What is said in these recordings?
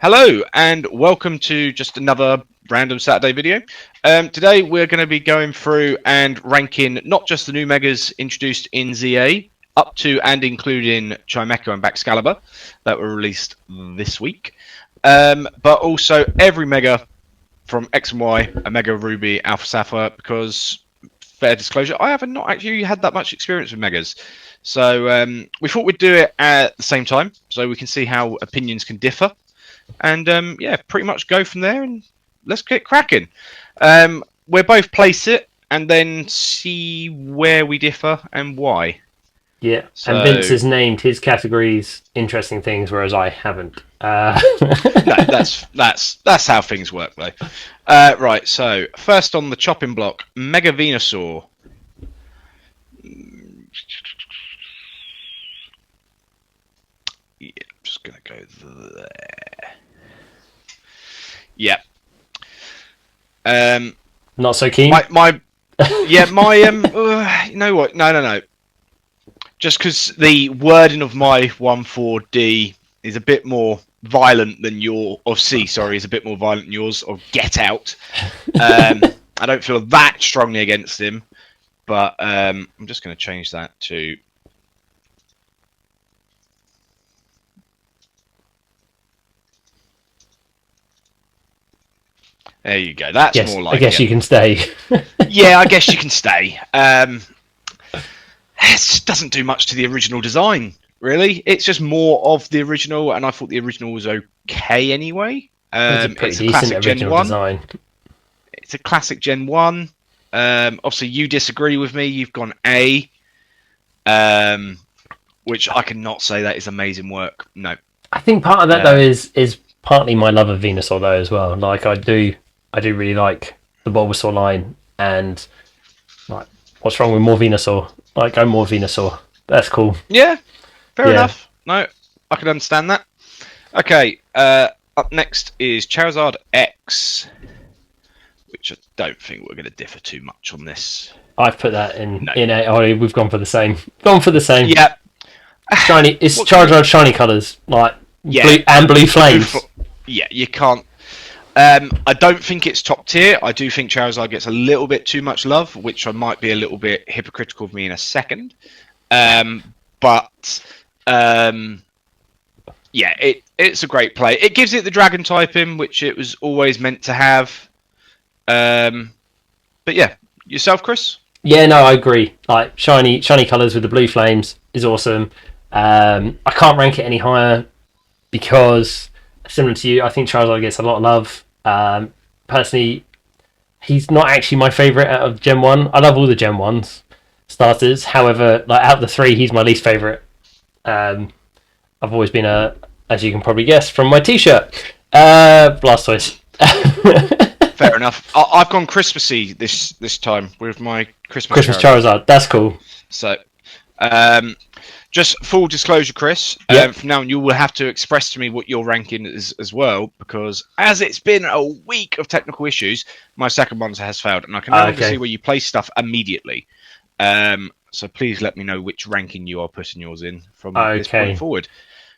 Hello and welcome to just another random Saturday video. Today we're going to be going through and ranking not just the new megas introduced in ZA, up to and including Chimecho and Baxcalibur that were released this week, but also every mega from X and Y, Omega Ruby, Alpha Sapphire, because fair disclosure, I haven't not actually had that much experience with megas. So we thought we'd do it at the same time so we can see how opinions can differ. And yeah, pretty much go from there and let's get cracking. We'll both place it and then see where we differ and why. Yeah, So, and Vince has named his categories interesting things, whereas I haven't. no, that's how things work, though. Right, so first on the chopping block, Mega Venusaur. Yeah, I'm just gonna go there. Yeah. Not so keen. My you know what? No. Just because the wording of my 1,4-D is a bit more violent than is a bit more violent than yours, or Get Out. I don't feel that strongly against him, but I'm just going to change that to. There you go. That's yes, more like I guess it. you can stay. Yeah, I guess you can stay. It just doesn't do much to the original design, really. It's just more of the original, and I thought the original was okay anyway. It's a classic Gen 1 design. It's a classic Gen 1. Obviously, you disagree with me. You've gone A, which I cannot say that is amazing work. No. I think part of that though is partly my love of Venusaur though as well. Like I do really like the Bulbasaur line, and like what's wrong with more Venusaur? Like go more Venusaur. That's cool. Yeah, fair enough. No, I can understand that. Okay, up next is Charizard X, which I don't think we're going to differ too much on this. I've put that in A. Oh, we've gone for the same. Yeah. Shiny. It's Charizard shiny colours, like blue flames. Yeah, you can't. I don't think it's top tier. I do think Charizard gets a little bit too much love, which I might be a little bit hypocritical of me in a second. But yeah, it's a great play. It gives it the dragon typing, which it was always meant to have. But yeah, yourself, Chris? Yeah, no, I agree. Like shiny colours with the blue flames is awesome. I can't rank it any higher because, similar to you, I think Charizard gets a lot of love. Personally, he's not actually my favourite out of Gen 1. I love all the Gen 1s starters. However, like out of the three, he's my least favourite. I've always been as you can probably guess from my t-shirt, Blastoise. Fair enough. I've gone Christmassy this time with my Christmas Charizard. That's cool. So, just full disclosure, Chris. From now on, you will have to express to me what your ranking is as well, because as it's been a week of technical issues, my second one has failed, and I can no longer see where you place stuff immediately. So please let me know which ranking you are putting yours in from this point forward.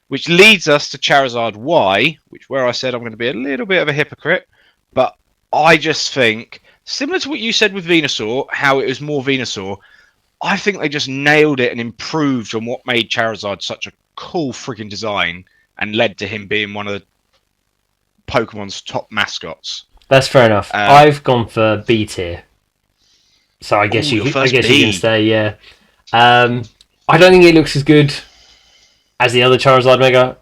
Which leads us to Charizard Y, where I said I'm going to be a little bit of a hypocrite, but I just think, similar to what you said with Venusaur, how it was more Venusaur, I think they just nailed it and improved on what made Charizard such a cool freaking design and led to him being one of the Pokemon's top mascots. That's fair enough. I've gone for B tier, so I guess you can stay. Yeah. I don't think it looks as good as the other Charizard Mega.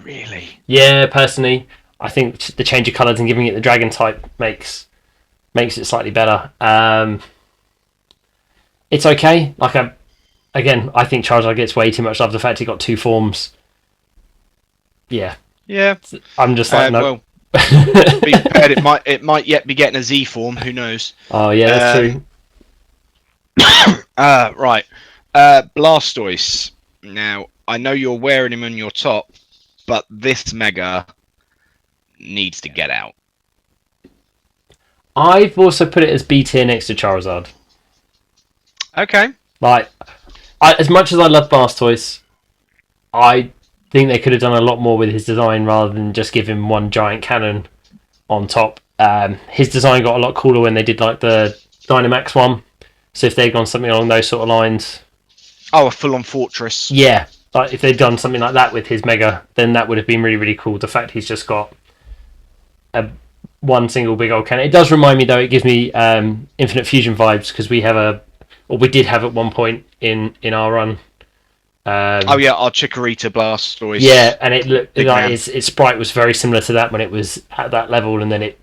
Really? Yeah, personally, I think the change of colours and giving it the dragon type makes it slightly better. It's okay. Like I think Charizard gets way too much love. The fact he got two forms. Yeah. Yeah. I'm just like no. Well, be prepared. It might yet be getting a Z form. Who knows? Oh yeah, that's true. Right. Blastoise. Now I know you're wearing him on your top, but this Mega needs to get out. I've also put it as B tier next to Charizard. Okay. Like, as much as I love Blastoise, I think they could have done a lot more with his design rather than just give him one giant cannon on top. His design got a lot cooler when they did like the Dynamax one. So if they'd gone something along those sort of lines, Oh, a full-on fortress. yeah, like if they'd done something like that with his Mega, then that would have been really, really cool. The fact he's just got a one single big old cannon. It does remind me though. It gives me Infinite Fusion vibes because we did have at one point in our run. Oh yeah, our Chikorita Blastoise. Yeah, and it looked Big like man. its sprite was very similar to that when it was at that level, and then it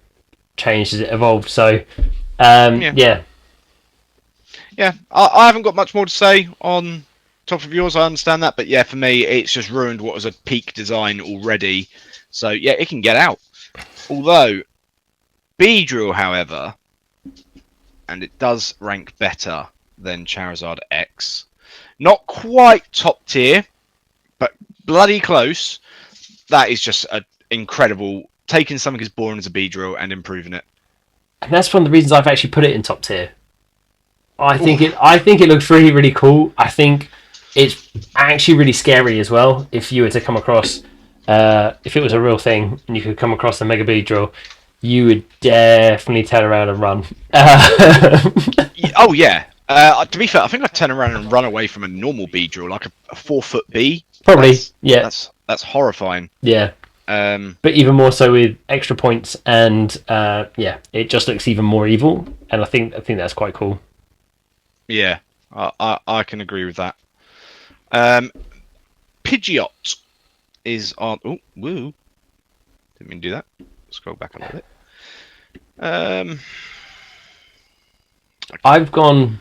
changed as it evolved. So, yeah. Yeah, I haven't got much more to say on top of yours. I understand that, but yeah, for me, it's just ruined what was a peak design already. So yeah, it can get out. Although Beedrill, however, and it does rank better than Charizard X. Not quite top tier, but bloody close. That is just incredible. Taking something as boring as a Beedrill and improving it. And that's one of the reasons I've actually put it in top tier. I think it looks really, really cool. I think it's actually really scary as well. If you were to come across, if it was a real thing, and you could come across a Mega Beedrill, you would definitely turn around and run. Oh yeah. To be fair, I think I'd turn around and run away from a normal Beedrill, like a 4-foot bee. Probably, yeah. That's horrifying. Yeah. But even more so with extra points, and yeah, it just looks even more evil, and I think that's quite cool. Yeah, I can agree with that. Pidgeot is on. Oh, woo! Didn't mean to do that. Scroll back a little bit. I've gone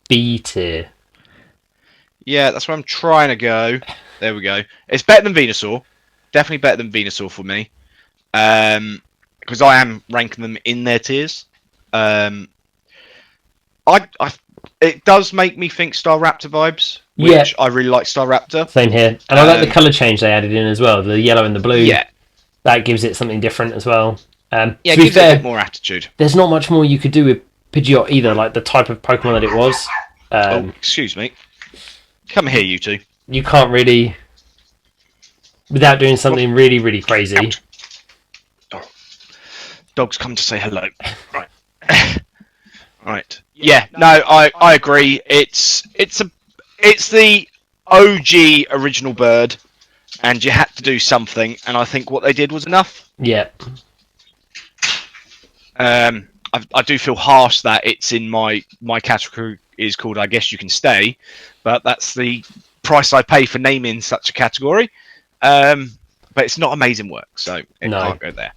B tier. Yeah, that's where I'm trying to go. There we go. It's better than Venusaur. Definitely better than Venusaur for me. Because I am ranking them in their tiers. It does make me think Staraptor vibes, which I really like Staraptor. Same here, and I like the color change they added in as well. The yellow and the blue. Yeah, that gives it something different as well. Yeah, it gives it a bit more attitude. There's not much more you could do with Pidgeot either, like the type of Pokemon that it was. Oh, excuse me. Come here, you two. You can't really, without doing something really, really crazy. Oh. Dogs come to say hello. Right. Right. Yeah. No, I agree. It's the OG original bird, and you had to do something, and I think what they did was enough. Yeah. I do feel harsh that it's in my category is called I Guess You Can Stay, but that's the price I pay for naming such a category. But it's not amazing work, so it can't go there.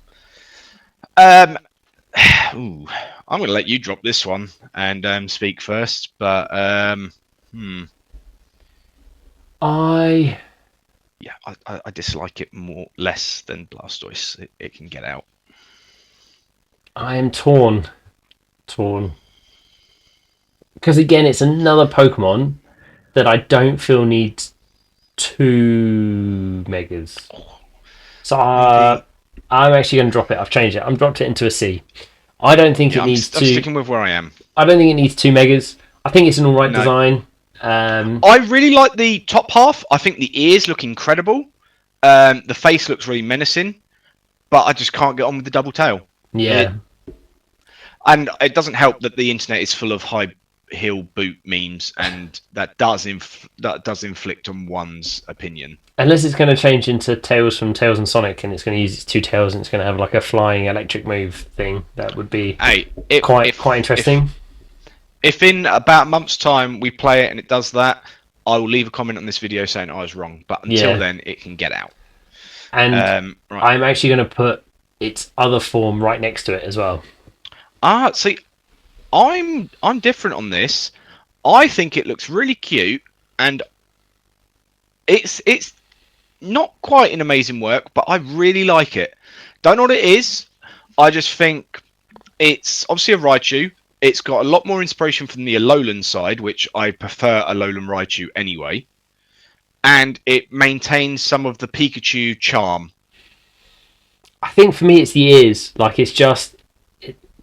Ooh, I'm going to let you drop this one and speak first, but I dislike it less than Blastoise. It can get out. I am torn. Because again, it's another Pokemon that I don't feel needs 2 Megas. So I'm actually going to drop it. I've changed it. I'm dropped it into a C. I don't think it needs 2. I'm sticking with where I am. I don't think it needs 2 Megas. I think it's an alright design. I really like the top half. I think the ears look incredible. The face looks really menacing, but I just can't get on with the double tail. Yeah. And it doesn't help that the internet is full of high heel boot memes, and that does inflict on one's opinion. Unless it's going to change into Tails from Tails and Sonic, and it's going to use its 2 tails, and it's going to have like a flying electric move thing, that would be quite interesting. If in about a month's time we play it and it does that, I will leave a comment on this video saying I was wrong. But until then, it can get out. And I'm actually going to put its other form right next to it as well. See, I'm different on this. I think it looks really cute, and it's not quite an amazing work, but I really like it. Don't know what it is. I just think it's obviously a Raichu. It's got a lot more inspiration from the Alolan side, which I prefer Alolan Raichu anyway. And it maintains some of the Pikachu charm. I think for me it's the ears. Like, it's just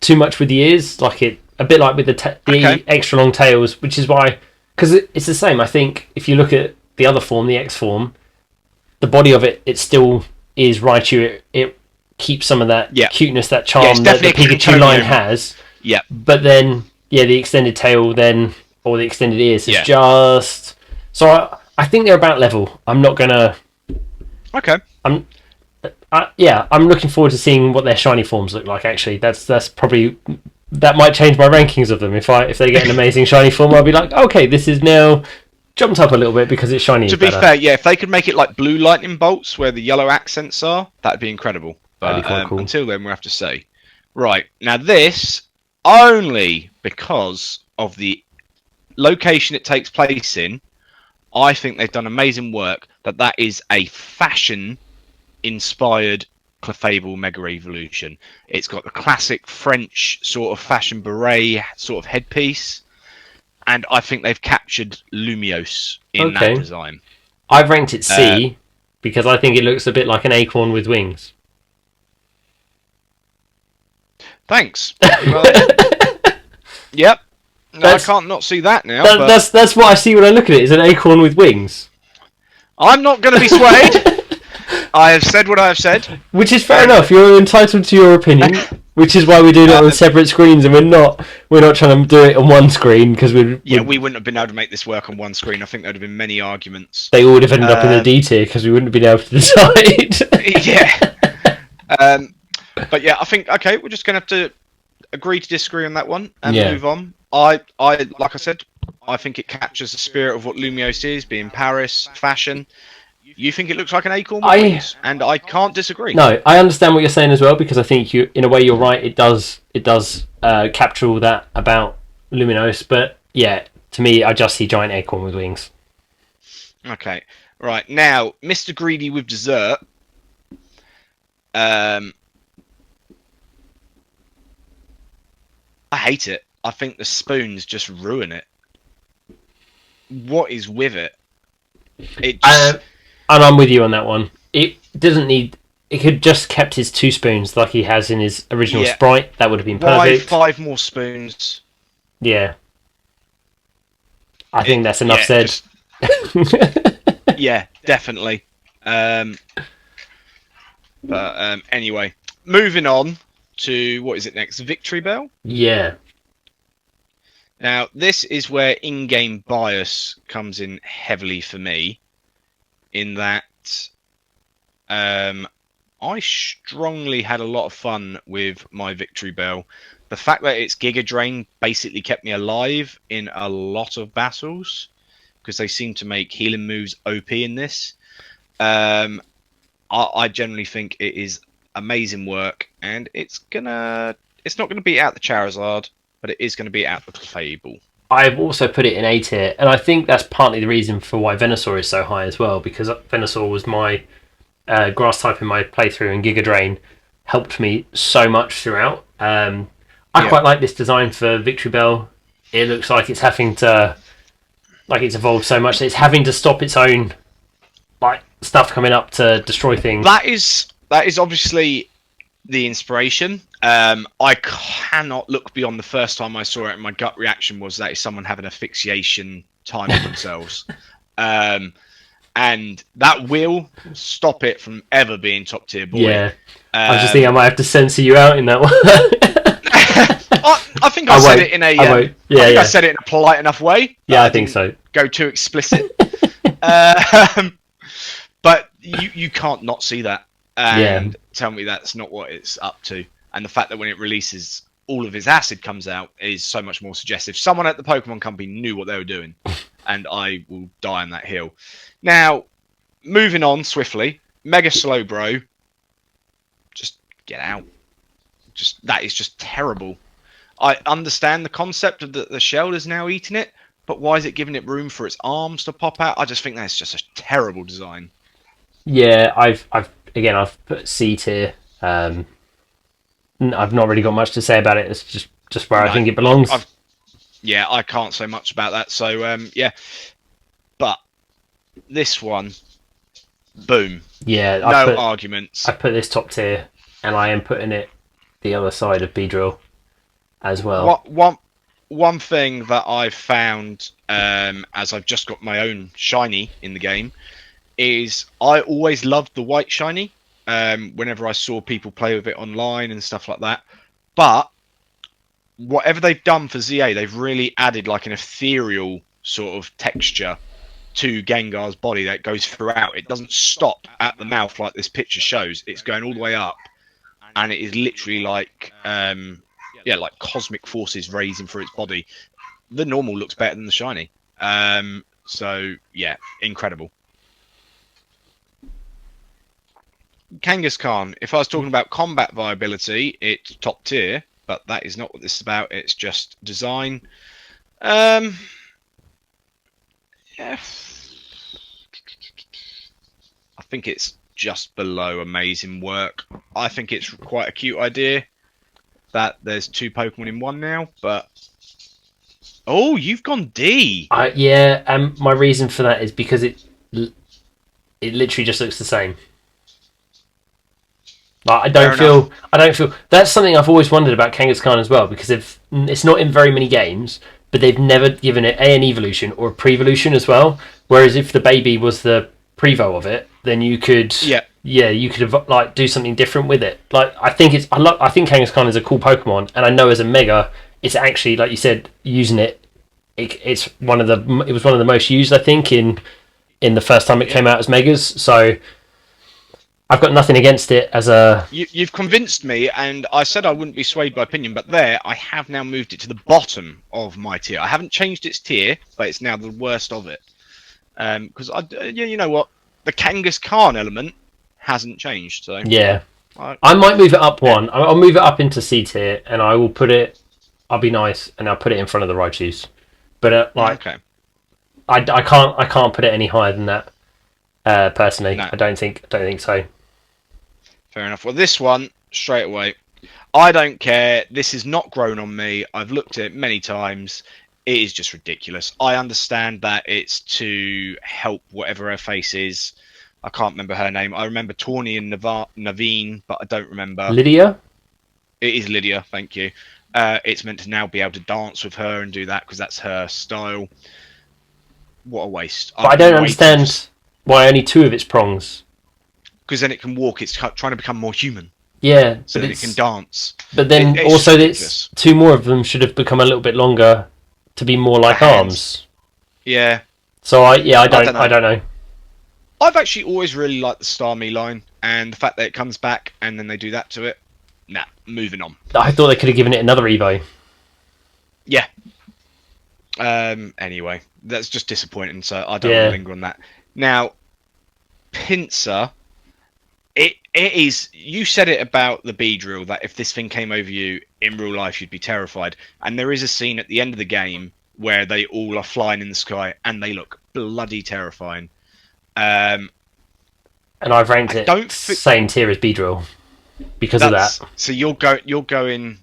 too much with the ears. Like, a bit like with the extra long tails, which is why... Because it's the same. I think if you look at the other form, the X form, the body of it still is Raichu. It keeps some of that Yeah. cuteness, that Yeah, it's charm that the definitely a Pikachu line Kanto has. Yeah. But then, yeah, the extended tail then, or the extended ears is Yeah. just... So I think they're about level. I'm not going to... Okay. I'm looking forward to seeing what their shiny forms look like, actually. That's probably... That might change my rankings of them. If they get an amazing shiny form, I'll be like, okay, this is now jumped up a little bit because it's shiny. To be fair, yeah, if they could make it like blue lightning bolts where the yellow accents are, that'd be incredible. That'd But be quite cool. until then, we'll have to see. Right, now this, only because of the location it takes place in, I think they've done amazing work. That is a fashion-inspired Clefable Mega Evolution. It's got the classic French sort of fashion beret sort of headpiece. And I think they've captured Lumiose in that design. I've ranked it C because I think it looks a bit like an acorn with wings. Thanks. Well, yep. No, I can't not see that now. That's what I see when I look at it. Is an acorn with wings. I'm not going to be swayed. I have said what I have said. Which is fair enough. You're entitled to your opinion. Which is why we do it on separate screens, and we're not trying to do it on one screen because we wouldn't have been able to make this work on one screen. I think there'd have been many arguments. They all would have ended up in the D tier because we wouldn't have been able to decide. Yeah. But yeah, I think okay, we're just gonna have to agree to disagree on that one and move on. I like I said, I think it captures the spirit of what Lumiose is, being Paris, fashion. You think it looks like an acorn with wings, and I can't disagree. No, I understand what you're saying as well because I think in a way, you're right. It does capture all that about Lumiose, but yeah, to me, I just see giant acorn with wings. Okay, right now, Mr. Greedy with dessert. I hate it. I think the spoons just ruin it. What is with it? It just... and I'm with you on that one. It doesn't need... It could just kept his 2 spoons like he has in his original sprite. That would have been perfect. Why 5 more spoons? Yeah. I think that's enough said. Yeah, definitely. Anyway, moving on to, what is it next? Victory Bell? Yeah. Now, this is where in-game bias comes in heavily for me, in that I strongly had a lot of fun with my Victory Bell. The fact that its Giga Drain basically kept me alive in a lot of battles, because they seem to make healing moves OP in this. I generally think it is amazing work, and it's not gonna beat out the Charizard, but it is going to beat out the Clefable. I've also put it in A tier, and I think that's partly the reason for why Venusaur is so high as well, because Venusaur was my grass type in my playthrough, and Giga Drain helped me so much throughout. I quite like this design for Victory Bell. It looks like it's having to, like it's evolved so much that it's having to stop its own like stuff coming up to destroy things. That is obviously the inspiration. I cannot look beyond the first time I saw it, and my gut reaction was that is someone having asphyxiation time on themselves. And that will stop it from ever being top tier boy. Yeah. I was just thinking I might have to censor you out in that one. I think I said it in a I said it in a polite enough way. Yeah, I think so. Go too explicit. But you can't not see that and tell me that's not what it's up to. And the fact that when it releases, all of its acid comes out is so much more suggestive. Someone at the Pokemon Company knew what they were doing, and I will die on that hill. Now, moving on swiftly, Mega Slowbro, just get out. That is just terrible. I understand the concept of the shell is now eating it, but why is it giving it room for its arms to pop out? I just think that's just a terrible design. Yeah, I've put C tier. I've not really got much to say about it. It's just where I think it belongs. I can't say much about that. So but this one, boom. Yeah, no arguments. I put this top tier, and I am putting it the other side of Beedrill as well. One thing that I've found, as I've just got my own shiny in the game, is I always loved the white shiny. Whenever I saw people play with it online and stuff like that, but whatever they've done for ZA, they've really added like an ethereal sort of texture to Gengar's body that goes throughout. It doesn't stop at the mouth like this picture shows. It's going all the way up, and it is literally like, like cosmic forces raising through its body. The normal looks better than the shiny. So yeah, incredible. Kangaskhan, if I was talking about combat viability, it's top tier, but that is not what this is about. It's just design. Yeah. I think it's just below amazing work. I think it's quite a cute idea that there's 2 Pokemon in one now, but oh, you've gone D. Yeah, and my reason for that is because it literally just looks the same. Like, I don't feel that's something I've always wondered about Kangaskhan as well, because it's not in very many games, but they've never given it an evolution or a pre-evolution as well. Whereas if the baby was the prevo of it, then you could you could like do something different with it. Like I think Kangaskhan is a cool Pokemon, and I know as a Mega, it's actually, like you said, using it. It was one of the most used, I think, in the first time it came out as Megas. So I've got nothing against it as a. You've convinced me, and I said I wouldn't be swayed by opinion, but there I have now moved it to the bottom of my tier. I haven't changed its tier, but it's now the worst of it. Because you know what, the Kangaskhan element hasn't changed. So yeah, I might move it up one. I'll move it up into C tier, and I will put it. I'll be nice, and I'll put it in front of the Raichus. But okay. I can't put it any higher than that. Personally, No. I don't think so. Fair enough. Well, this one, straight away, I don't care. This is not grown on me. I've looked at it many times. It is just ridiculous. I understand that it's to help whatever her face is. I can't remember her name. I remember Tawny and Naveen, but I don't remember. Lydia? It is Lydia, thank you. It's meant to now be able to dance with her and do that because that's her style. What a waste. But I don't understand why only 2 of its prongs. Because then it can walk. It's trying to become more human. Yeah, so that it can dance. But then also, it's 2 more of them should have become a little bit longer to be more like arms. Yeah. So I don't know. I've actually always really liked the Starmie line, and the fact that it comes back and then they do that to it. Nah, moving on. I thought they could have given it another Evo. Yeah. Anyway, that's just disappointing. So I don't want to linger on that. Now, Pinsir. It is. You said it about the Beedrill that if this thing came over you in real life, you'd be terrified. And there is a scene at the end of the game where they all are flying in the sky and they look bloody terrifying. And I've ranked it same tier as Beedrill because of that. So you're going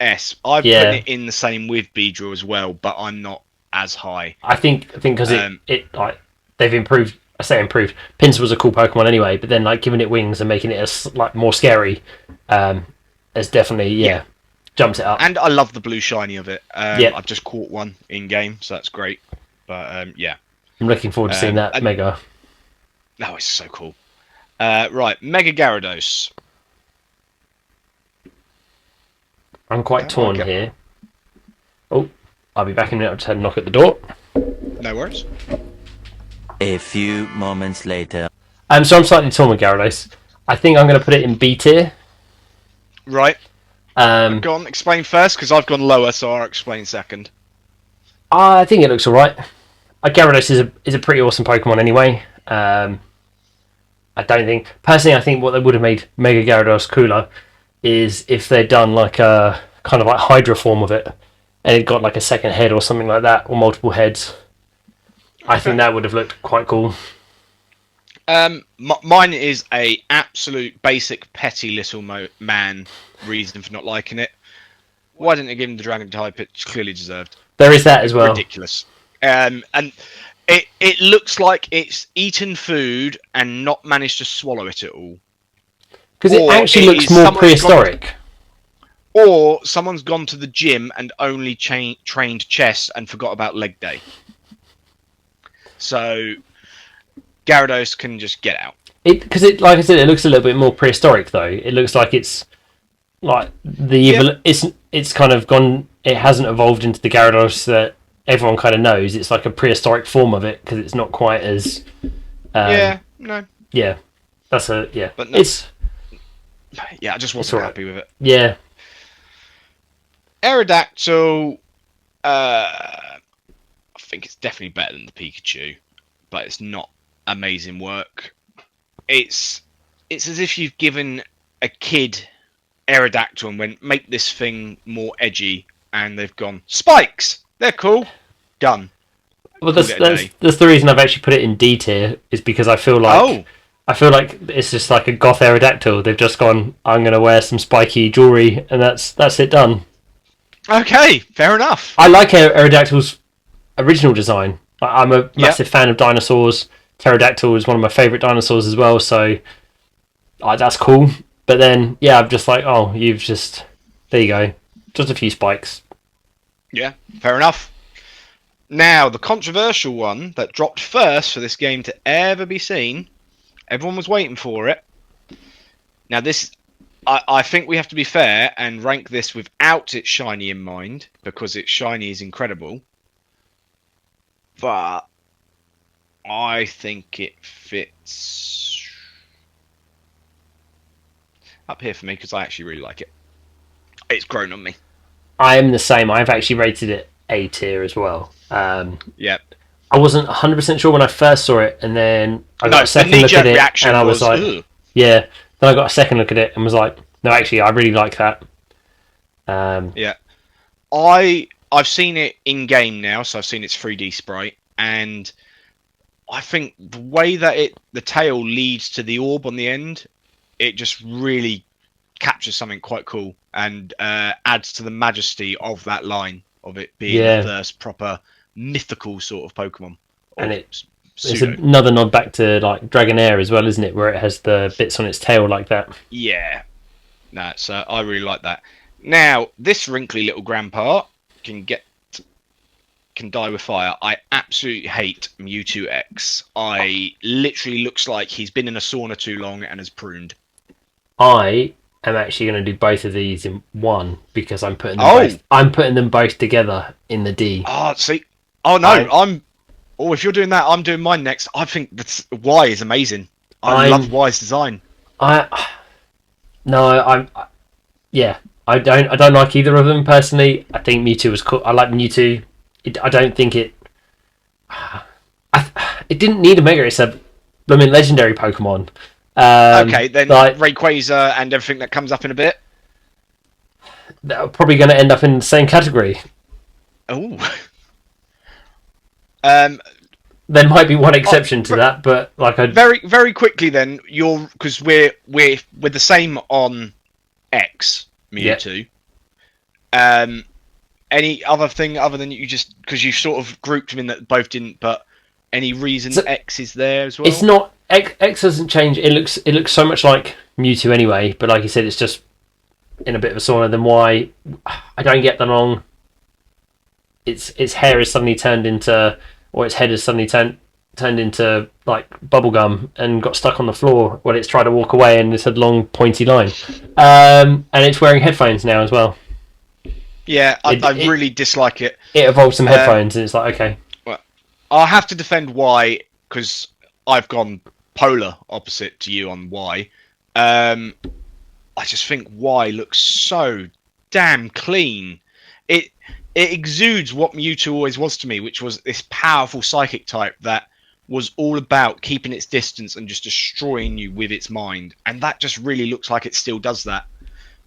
S. I've put it in the same with Beedrill as well, but I'm not as high. I think because it like they've improved. I say improved. Pinsir was a cool Pokemon anyway, but then like giving it wings and making it like more scary, has definitely jumped it up. And I love the blue shiny of it. I've just caught one in game, so that's great. But I'm looking forward to seeing that Mega. Oh, it's so cool. Right, Mega Gyarados. I'm quite torn here. Oh, I'll be back in a minute. I'll just had a knock at the door. No worries. A few moments later. So I'm slightly torn with Gyarados. I think I'm going to put it in B tier. Right. Go on, explain first, because I've gone lower, so I'll explain second. I think it looks alright. Gyarados is a pretty awesome Pokemon anyway. I think what they would have made Mega Gyarados cooler is if they'd done like a kind of like Hydra form of it, and it got like a second head or something like that, or multiple heads. I think that would have looked quite cool. Mine is a absolute basic petty little man reason for not liking it. Why didn't they give him the dragon type? It's clearly deserved. There is that as well. Ridiculous. And it looks like it's eaten food and not managed to swallow it at all. Because it actually looks more prehistoric. Or someone's gone to the gym and only trained chest and forgot about leg day. So Gyarados can just get out. Because like I said, it looks a little bit more prehistoric though. It looks like it's like it's kind of gone. It hasn't evolved into the Gyarados that everyone kind of knows. It's like a prehistoric form of it because it's not quite as. No. Yeah, yeah. But no, I just wasn't happy with it. Yeah. Aerodactyl, I think it's definitely better than the Pikachu, but it's not amazing work. It's as if you've given a kid Aerodactyl and went, make this thing more edgy, and they've gone, spikes! They're cool. Done. Well, that's the reason I've actually put it in D tier, is because I feel like it's just like a goth Aerodactyl. They've just gone, I'm going to wear some spiky jewellery, and that's it done. Okay, fair enough. I like Aerodactyl's original design. I'm a massive fan of dinosaurs. Pterodactyl is one of my favourite dinosaurs as well, so that's cool. But then, I'm just like, oh, there you go. Just a few spikes. Yeah, fair enough. Now, the controversial one that dropped first for this game to ever be seen, everyone was waiting for it. Now, this, I think we have to be fair and rank this without its shiny in mind, because its shiny is incredible. But I think it fits up here for me because I actually really like it. It's grown on me. I am the same. I've actually rated it A tier as well. Yep. I wasn't 100% sure when I first saw it, and then I got a second look at it, and I was like, ugh. Yeah. Then I got a second look at it and was like, no, actually, I really like that. Yeah. I've seen it in game now, so I've seen its 3D sprite, and I think the way that the tail leads to the orb on the end, it just really captures something quite cool and adds to the majesty of that line of it being the first proper mythical sort of Pokemon. And it's another nod back to like Dragonair as well, isn't it? Where it has the bits on its tail like that. Yeah. No, so I really like that. Now, this wrinkly little grandpa can die with fire. I absolutely hate Mewtwo X. Literally looks like he's been in a sauna too long and has pruned. I am actually going to do both of these in one because I'm putting them both together in the D. Oh, see. Oh no, if you're doing that, I'm doing mine next. I think that's Y is amazing. I love Y's design. I don't like either of them personally. I think Mewtwo was cool. I like Mewtwo. I don't think it didn't need a Mega. It's a legendary Pokemon. Okay, then Rayquaza and everything that comes up in a bit. They're probably going to end up in the same category. Oh. There might be one exception to that, but very, very quickly then, because we're the same on X Mewtwo. Yeah. Any other thing other than you just because you sort of grouped them in that both didn't, but any reason X is there as well? It's not X doesn't change. It looks so much like Mewtwo anyway, but like you said, it's just in a bit of a sauna. Then why? I don't get that wrong. Its hair is suddenly turned into, or its head is suddenly turned into like bubblegum and got stuck on the floor when it's tried to walk away, and it's a long pointy line. And it's wearing headphones now as well. Yeah, I really dislike it. It evolved some headphones, and it's like, okay. Well, I'll have to defend Y because I've gone polar opposite to you on Y. I just think Y looks so damn clean. It exudes what Mewtwo always was to me, which was this powerful psychic type that was all about keeping its distance and just destroying you with its mind. And that just really looks like it still does that.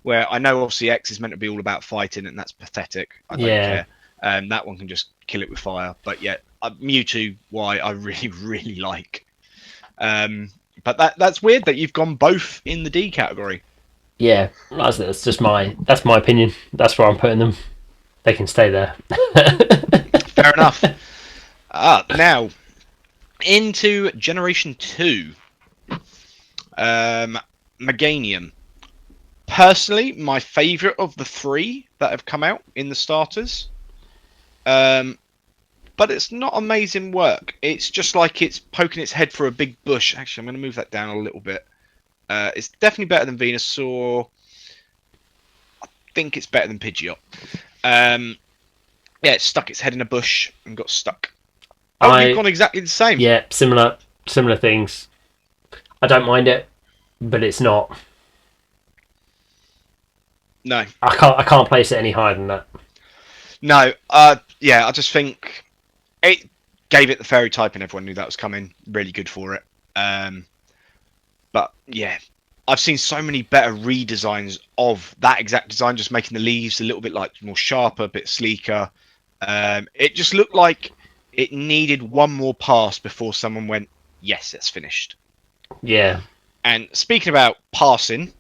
Where I know obviously X is meant to be all about fighting, and that's pathetic. I don't care. That one can just kill it with fire. But yeah, Mewtwo Y I really, really like. But that's weird that you've gone both in the D category. Yeah, that's just my opinion. That's where I'm putting them. They can stay there. Fair enough. Now, into Generation 2. Meganium. Personally, my favourite of the three that have come out in the starters. but it's not amazing work. It's just like it's poking its head through a big bush. Actually, I'm going to move that down a little bit. It's definitely better than Venusaur. I think it's better than Pidgeot. Yeah, it stuck its head in a bush and got stuck. Oh, you've gone exactly the same. Yeah, similar things. I don't mind it, but it's not. No, I can't place it any higher than that. no. Yeah, I just think it gave it the fairy type, and everyone knew that was coming. Really good for it. But yeah, I've seen so many better redesigns of that exact design, just making the leaves a little bit like more sharper, a bit sleeker. It just looked like it needed one more pass before someone went, yes, it's finished. Yeah. And speaking about passing,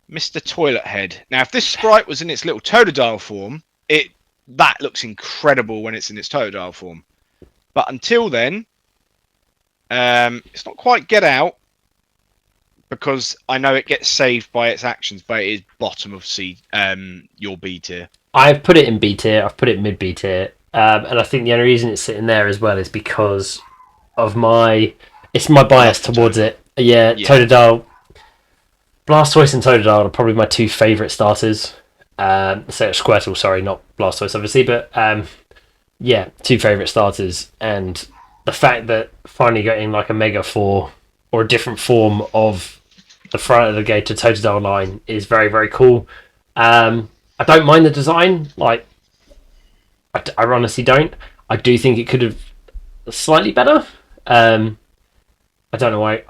Mr. Toilet Head. Now, if this sprite was in its little Totodile form, that looks incredible when it's in its Totodile form. But until then, it's not quite Get Out, because I know it gets saved by its actions, but it is bottom of your B tier. I've put it in B tier. I've put it mid B tier, and I think the only reason it's sitting there as well is because of my bias towards it. Yeah, Totodile, Blastoise and Totodile are probably my two favourite starters. Squirtle, sorry, not Blastoise, obviously, but yeah, two favourite starters, and the fact that finally getting like a Mega 4 or a different form of the front of the Gator Totodile line is very, very cool. I don't mind the design. Like, I honestly don't. I do think it could have slightly better. I don't know why.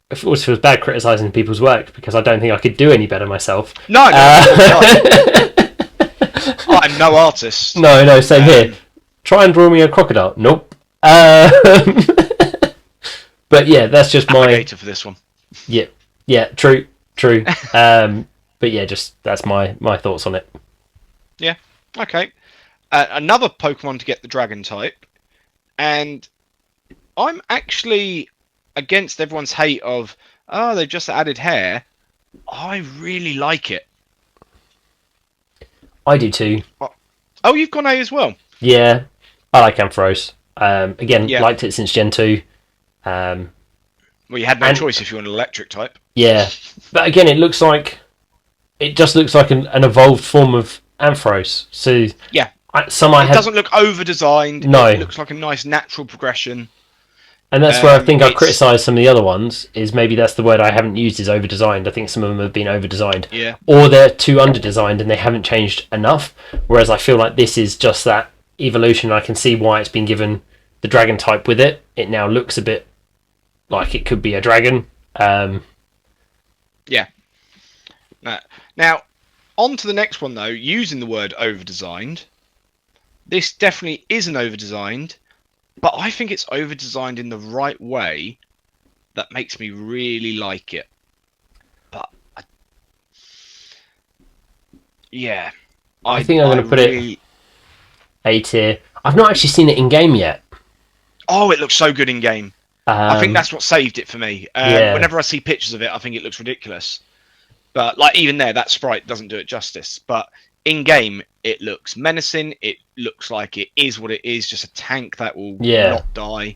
It always feels bad criticising people's work because I don't think I could do any better myself. No. I'm no artist. No, same here. Try and draw me a crocodile. Nope. But yeah, that's just my alligator for this one. Yeah, true. But yeah, just that's my thoughts on it. Yeah. Okay. Another Pokemon to get the Dragon type, and I'm actually against everyone's hate of, oh, they've just added hair. I really like it. I do too. Oh, you've gone A as well? Yeah, I like Ampharos. Again, liked it since Gen 2. Well, you had no choice if you want an electric type. Yeah, but again, it just looks like an evolved form of Ampharos. So yeah, it doesn't look over-designed. No. It looks like a nice natural progression. And that's where I think I've criticised some of the other ones, is maybe that's the word I haven't used, is over-designed. I think some of them have been over-designed. Yeah. Or they're too under-designed and they haven't changed enough. Whereas I feel like this is just that evolution. I can see why it's been given the dragon type with it. It now looks a bit like it could be a dragon. Yeah. Now, on to the next one, though. Using the word over-designed, this definitely isn't over-designed. But I think it's over-designed in the right way that makes me really like it. But, yeah. I think I'm going to put it A tier. I've not actually seen it in-game yet. Oh, it looks so good in-game. I think that's what saved it for me. Whenever I see pictures of it, I think it looks ridiculous. But, like, even there, that sprite doesn't do it justice. But in-game, it looks menacing. It looks like it is what it is, just a tank that will not die.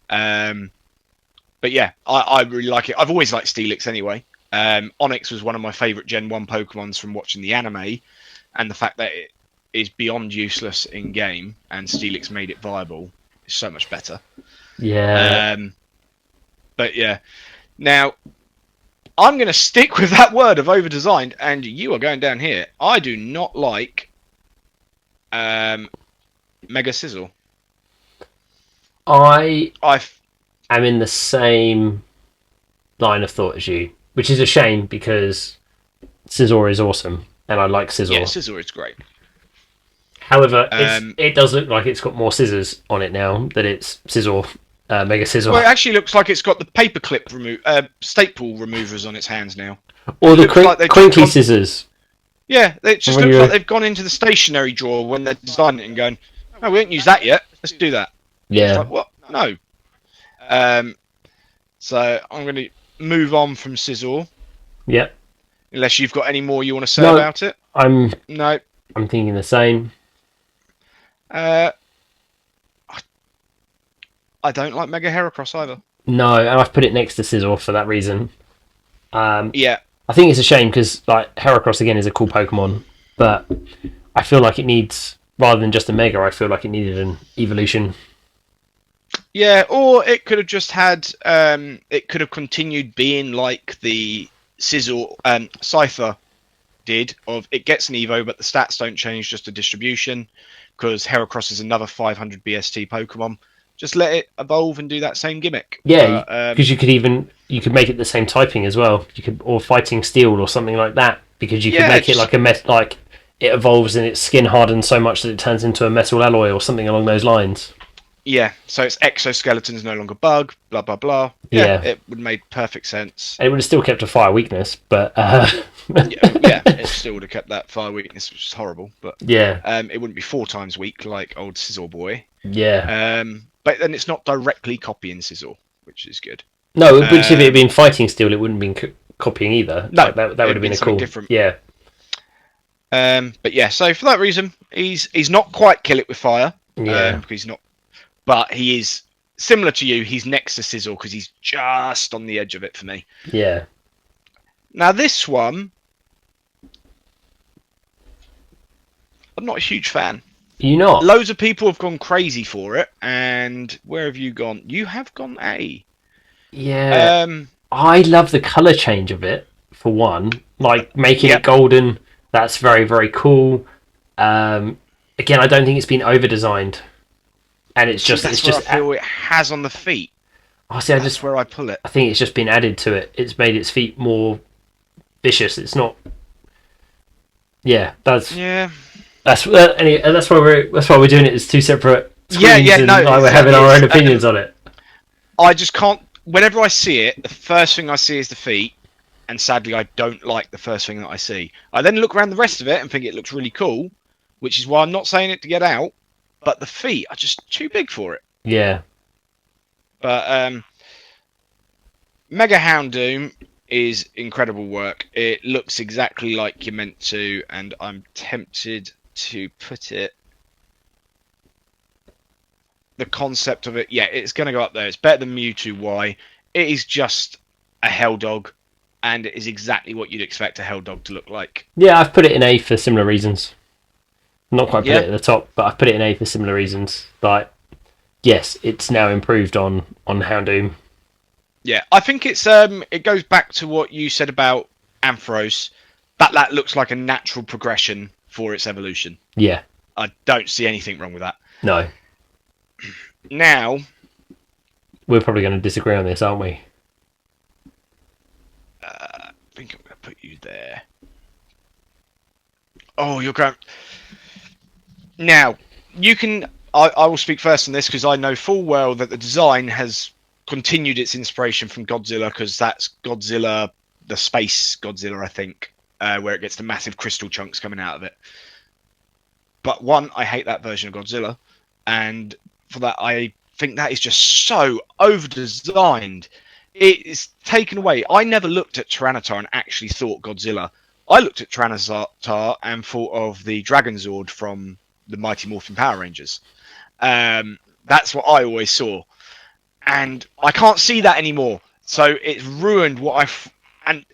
But yeah, I really like it. I've always liked Steelix anyway. Onyx was one of my favourite Gen 1 Pokemons from watching the anime, and the fact that it is beyond useless in-game, and Steelix made it viable, is so much better. Yeah. But yeah. Now, I'm going to stick with that word of over-designed, and you are going down here. I do not like Mega Sizzle. I am in the same line of thought as you, which is a shame because Scizor is awesome, and I like Scizor. Yeah, Scizor is great. However, it does look like it's got more scissors on it now that it's Scizor, Mega Scizor. Well, it actually looks like it's got the paperclip staple removers on its hands now. Or the crinkly scissors. Yeah, it just looks like they've gone into the stationery drawer when they're designing it and going, oh, we haven't used that yet. Let's do that. Yeah. It's like, what? No. So I'm going to move on from Scizor. Yep. Unless you've got any more you want to say about it. I'm thinking the same. I don't like Mega Heracross either. No, and I've put it next to Scizor for that reason. Yeah. I think it's a shame because like Heracross again is a cool Pokemon, but I feel like it needs, rather than just a Mega, I feel like it needed an evolution. Yeah, or it could have just had. It could have continued being like the Sizzle Cypher did. Of it gets an Evo, but the stats don't change, just a distribution. Because Heracross is another 500 BST Pokemon. Just let it evolve and do that same gimmick. Yeah, because you could make it the same typing as well. You could, or fighting steel or something like that. Because you could make it like like it evolves and its skin hardens so much that it turns into a metal alloy or something along those lines. Yeah, so it's exoskeletons no longer bug, blah blah blah. Yeah, it would have made perfect sense. It would have still kept a fire weakness, but yeah, it still would have kept that fire weakness, which is horrible. But yeah, it wouldn't be 4 times weak like old Sizzle Boy. Yeah. But then it's not directly copying Sizzle, which is good. No, which if it had been fighting steel, it wouldn't have been copying either. No, like, that would have been a cool different. Yeah. But yeah, so for that reason, he's not quite kill it with fire. Yeah. Because he's not. But he is similar to you. He's next to Sizzle because he's just on the edge of it for me. Yeah. Now this one, I'm not a huge fan. You not? Loads of people have gone crazy for it, and where have you gone? You have gone A. Yeah. I love the color change of it for one. Like making it golden. That's very, very cool. Again, I don't think it's been over designed. And it's just, I feel it has on the feet. Oh, see, that's where I pull it. I think it's just been added to it. It's made its feet more vicious. It's not. Yeah, that's why we're doing it as 2 separate screens. And we're having our own opinions on it. I just can't. Whenever I see it, the first thing I see is the feet, and sadly, I don't like the first thing that I see. I then look around the rest of it and think it looks really cool, which is why I'm not saying it to get out. But the feet are just too big for it. Yeah. But Mega Houndoom is incredible work. It looks exactly like you're meant to, and I'm tempted to put it. The concept of it, it's going to go up there. It's better than Mewtwo Y. It is just a Helldog, and it is exactly what you'd expect a Helldog to look like. Yeah, I've put it in A for similar reasons. Not quite put it at the top, but I've put it in A for similar reasons. Like, yes, it's now improved on Houndoom. Yeah, I think it's it goes back to what you said about Ampharos. That looks like a natural progression for its evolution. Yeah. I don't see anything wrong with that. No. Now, we're probably going to disagree on this, aren't we? I think I'm going to put you there. Oh, you're going. Now, you can. I will speak first on this because I know full well that the design has continued its inspiration from Godzilla, because that's Godzilla, the space Godzilla, I think, where it gets the massive crystal chunks coming out of it. But one, I hate that version of Godzilla, and for that, I think that is just so over-designed. It is taken away. I never looked at Tyranitar and actually thought Godzilla. I looked at Tyranitar and thought of the Dragon Zord from the Mighty Morphin Power Rangers. That's what I always saw, and I can't see that anymore. So it's ruined what and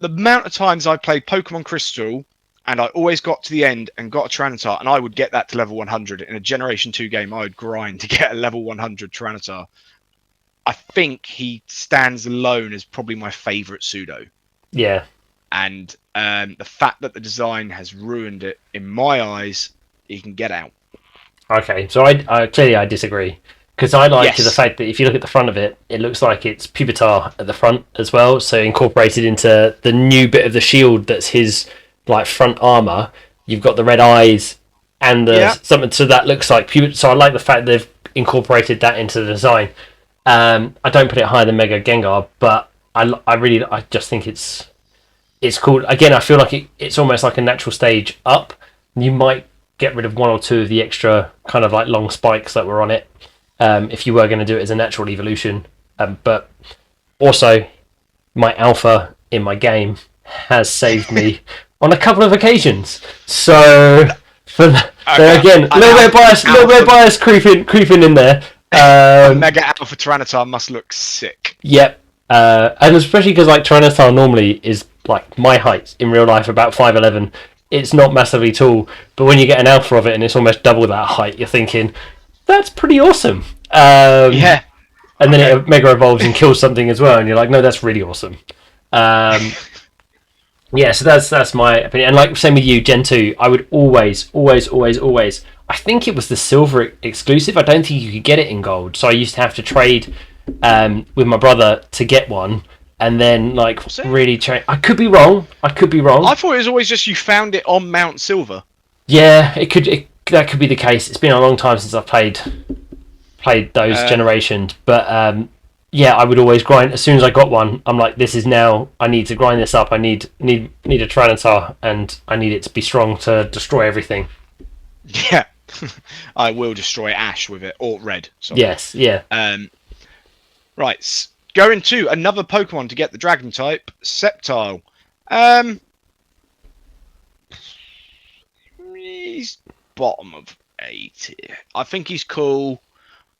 the amount of times I played Pokemon Crystal, and I always got to the end and got a Tyranitar, and I would get that to level 100 in a Generation 2 game. I would grind to get a level 100 Tyranitar. I think he stands alone as probably my favourite pseudo. Yeah. And the fact that the design has ruined it, in my eyes, he can get out. Okay, so I clearly I disagree, because I like the fact that if you look at the front of it, it looks like it's Pupitar at the front as well, so incorporated into the new bit of the shield that's his like front armor. You've got the red eyes and something, so that looks like Pupitar. So I like the fact they've incorporated that into the design. I don't put it higher than Mega Gengar, but I just think it's cool. Again, I feel like it's almost like a natural stage up. You might get rid of 1 or 2 of the extra kind of like long spikes that were on it, if you were going to do it as a natural evolution. But also, my alpha in my game has saved me on a couple of occasions. So, again, a little bit of bias creeping in there. A Um, Mega Alpha Tyranitar must look sick. Yep. And especially because like Tyranitar normally is like my height in real life, about 5'11". It's not massively tall, but when you get an alpha of it and it's almost double that height, you're thinking that's pretty awesome. Yeah. And then Okay. it mega evolves and kills something as well, and you're like, no, that's really awesome. Yeah, so that's my opinion. And like same with you, Gen 2, I would always. I think it was the silver exclusive. I don't think you could get it in gold, so I used to have to trade with my brother to get one, and then like Was it? really I could be wrong. I thought it was always just you found it on Mount Silver. Yeah, that could be the case. It's been a long time since I've played those generations, but yeah, I would always grind as soon as I got one. I'm like, this is now. I need to grind this up. I need a Tyranitar, and I need it to be strong to destroy everything. Yeah. I will destroy Ash with it, or Red. Sorry. Yes, yeah. Right, going to another Pokemon to get the Dragon type, Sceptile. He's bottom of 8 here. I think he's cool.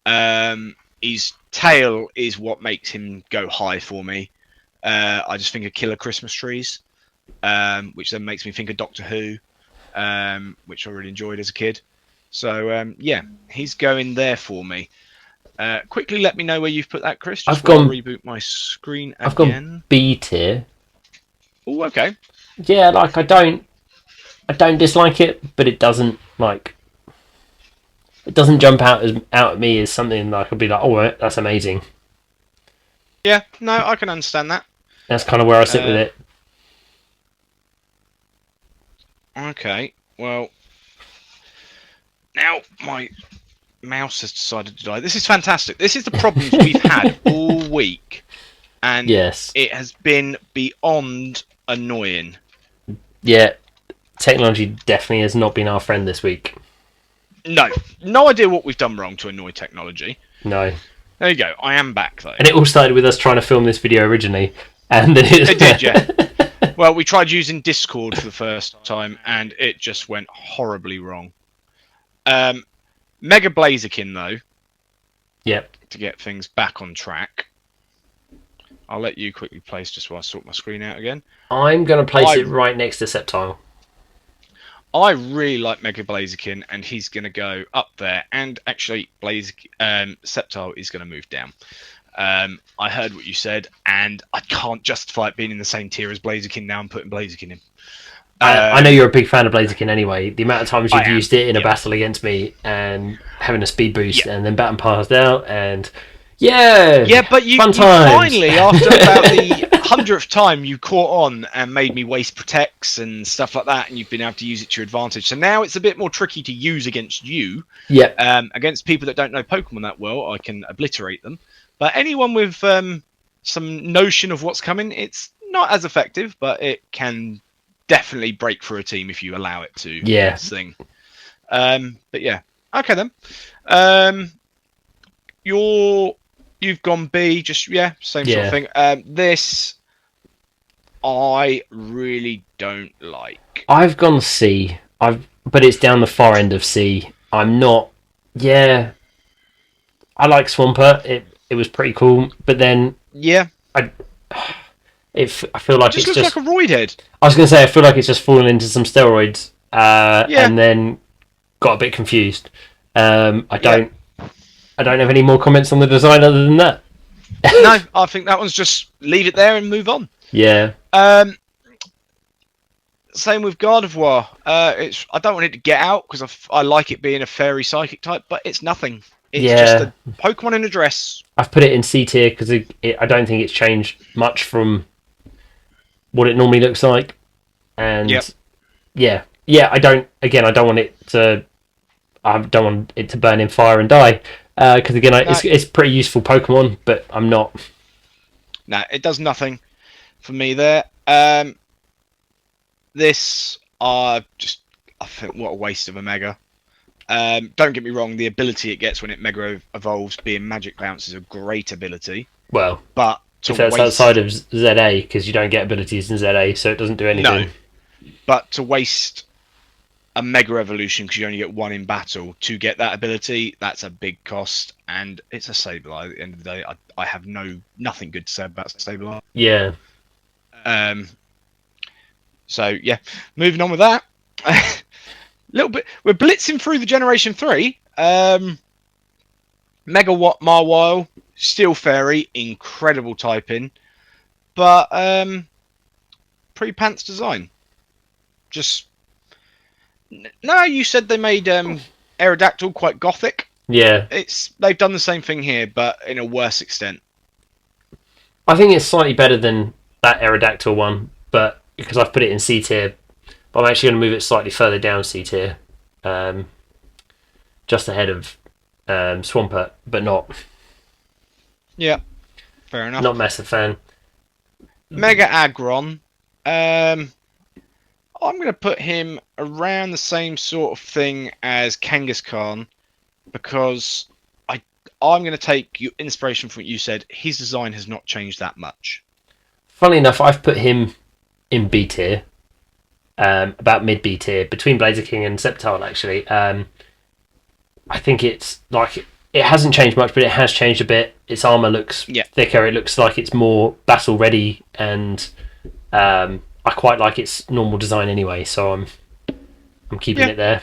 His tail is what makes him go high for me. I just think of Killer Christmas Trees, which then makes me think of Doctor Who, which I really enjoyed as a kid. So, yeah, he's going there for me. Quickly let me know where you've put that, Chris. Just while I reboot my screen again. I've gone B tier. Oh, okay. Yeah, like I don't dislike it, but it doesn't jump out at me as something like I'd be like, oh, that's amazing. Yeah, no, I can understand that. That's kind of where I sit with it. Okay, well, now my mouse has decided to die. This is fantastic. This is the problems we've had all week, and yes, it has been beyond annoying. Yeah, technology definitely has not been our friend this week. No idea what we've done wrong to annoy technology. No. There you go. I am back though. And it all started with us trying to film this video originally, and then it did, yeah. Well, we tried using Discord for the first time, and it just went horribly wrong. Mega Blaziken, though. Yep. To get things back on track. I'll let you quickly place just while I sort my screen out again. I'm going to place it right next to Sceptile. I really like Mega Blaziken, and he's going to go up there. And actually, Sceptile is going to move down. I heard what you said, and I can't justify it being in the same tier as Blaziken now. I'm putting Blaziken in. I know you're a big fan of Blaziken anyway. The amount of times you've used it in a battle against me and having a speed boost and then baton passed out and but you finally, after about the 100th time, you caught on and made me waste protects and stuff like that, and you've been able to use it to your advantage. So now it's a bit more tricky to use against you. Yeah. Against people that don't know Pokemon that well, I can obliterate them. But anyone with some notion of what's coming, it's not as effective, but it can definitely break through a team if you allow it to. Yeah. Thing. But yeah. Okay then. You've gone B, just same sort of thing. This I really don't like. I've gone C. But it's down the far end of C. I'm not. Yeah. I like Swampert. It was pretty cool, but then I feel like it looks like a roid head. I was going to say I feel like it's just fallen into some steroids, and then got a bit confused. I don't have any more comments on the design other than that. No, I think that one's just leave it there and move on. Yeah. Same with Gardevoir. I don't want it to get out because I like it being a fairy psychic type, but it's nothing. It's just a Pokemon in a dress. I've put it in C tier because I don't think it's changed much from what it normally looks like. And I don't want it to. I don't want it to burn in fire and die. Because again, it's pretty useful Pokemon, but I'm not. No, it does nothing for me there. This I think what a waste of a Mega. Don't get me wrong, the ability it gets when it Mega evolves, being Magic Bounce, is a great ability. Well, but if that's outside of ZA, because you don't get abilities in ZA, so it doesn't do anything. No, but to waste a Mega Evolution because you only get one in battle. To get that ability, that's a big cost, and it's a Sableye. At the end of the day, I have nothing good to say about Sableye. Yeah. So yeah, moving on with that. Little bit, we're blitzing through the Generation 3. Mega Marwile, Steel Fairy, incredible typing, but pretty pants design. Just no, you said they made Aerodactyl quite gothic. Yeah. They've done the same thing here, but in a worse extent. I think it's slightly better than that Aerodactyl one, but because I've put it in C tier, but I'm actually going to move it slightly further down C tier, just ahead of Swampert, but not. Yeah, fair enough. Not massive fan. Mega Aggron. I'm going to put him around the same sort of thing as Kangaskhan because I'm going to take your inspiration from what you said. His design has not changed that much. Funnily enough, I've put him in B tier, about mid B tier, between Blazer King and Sceptile, actually. I think it's like it hasn't changed much, but it has changed a bit. Its armor looks thicker. It looks like it's more battle ready, and I quite like its normal design anyway. So I'm keeping it there.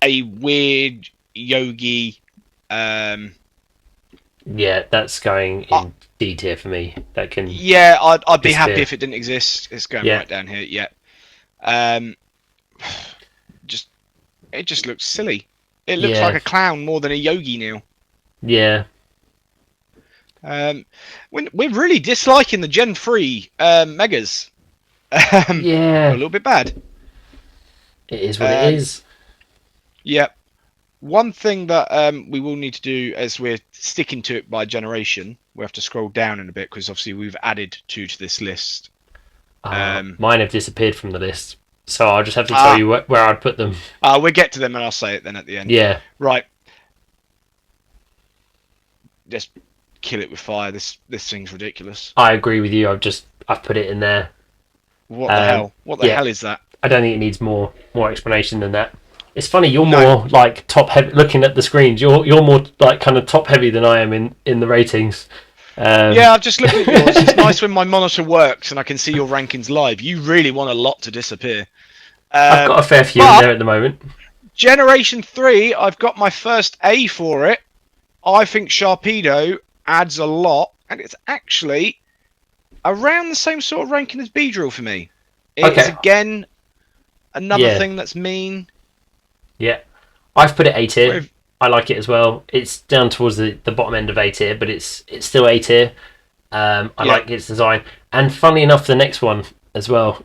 A weird Yogi. Yeah, that's going in D tier for me. That can. Yeah, I'd be happy if it didn't exist. It's going right down here. Yeah. It just looks silly. It looks like a clown more than a Yogi now. Yeah. We're really disliking the Gen 3 Megas. Yeah. A little bit bad. It is what it is. Yeah. One thing that we will need to do as we're sticking to it by generation, we have to scroll down in a bit because obviously we've added 2 to this list. Mine have disappeared from the list, so I'll just have to tell you where I'd put them. We'll get to them and I'll say it then at the end. Yeah. Right. Just kill it with fire. This thing's ridiculous. I agree with you. I've put it in there. What the hell? What the hell is that? I don't think it needs more explanation than that. It's funny, you're more like top heavy. Looking at the screens, you're more like kind of top heavy than I am in the ratings. Yeah, I've just looked at yours. It's nice when my monitor works and I can see your rankings live. You really want a lot to disappear. I've got a fair few in there at the moment. Generation 3, I've got my first A for it. I think Sharpedo adds a lot, and it's actually around the same sort of ranking as Beedrill for me. It's again another thing that's mean. Yeah, I've put it A tier. I like it as well. It's down towards the bottom end of A tier, but it's still A tier. I like its design, and funnily enough, the next one as well.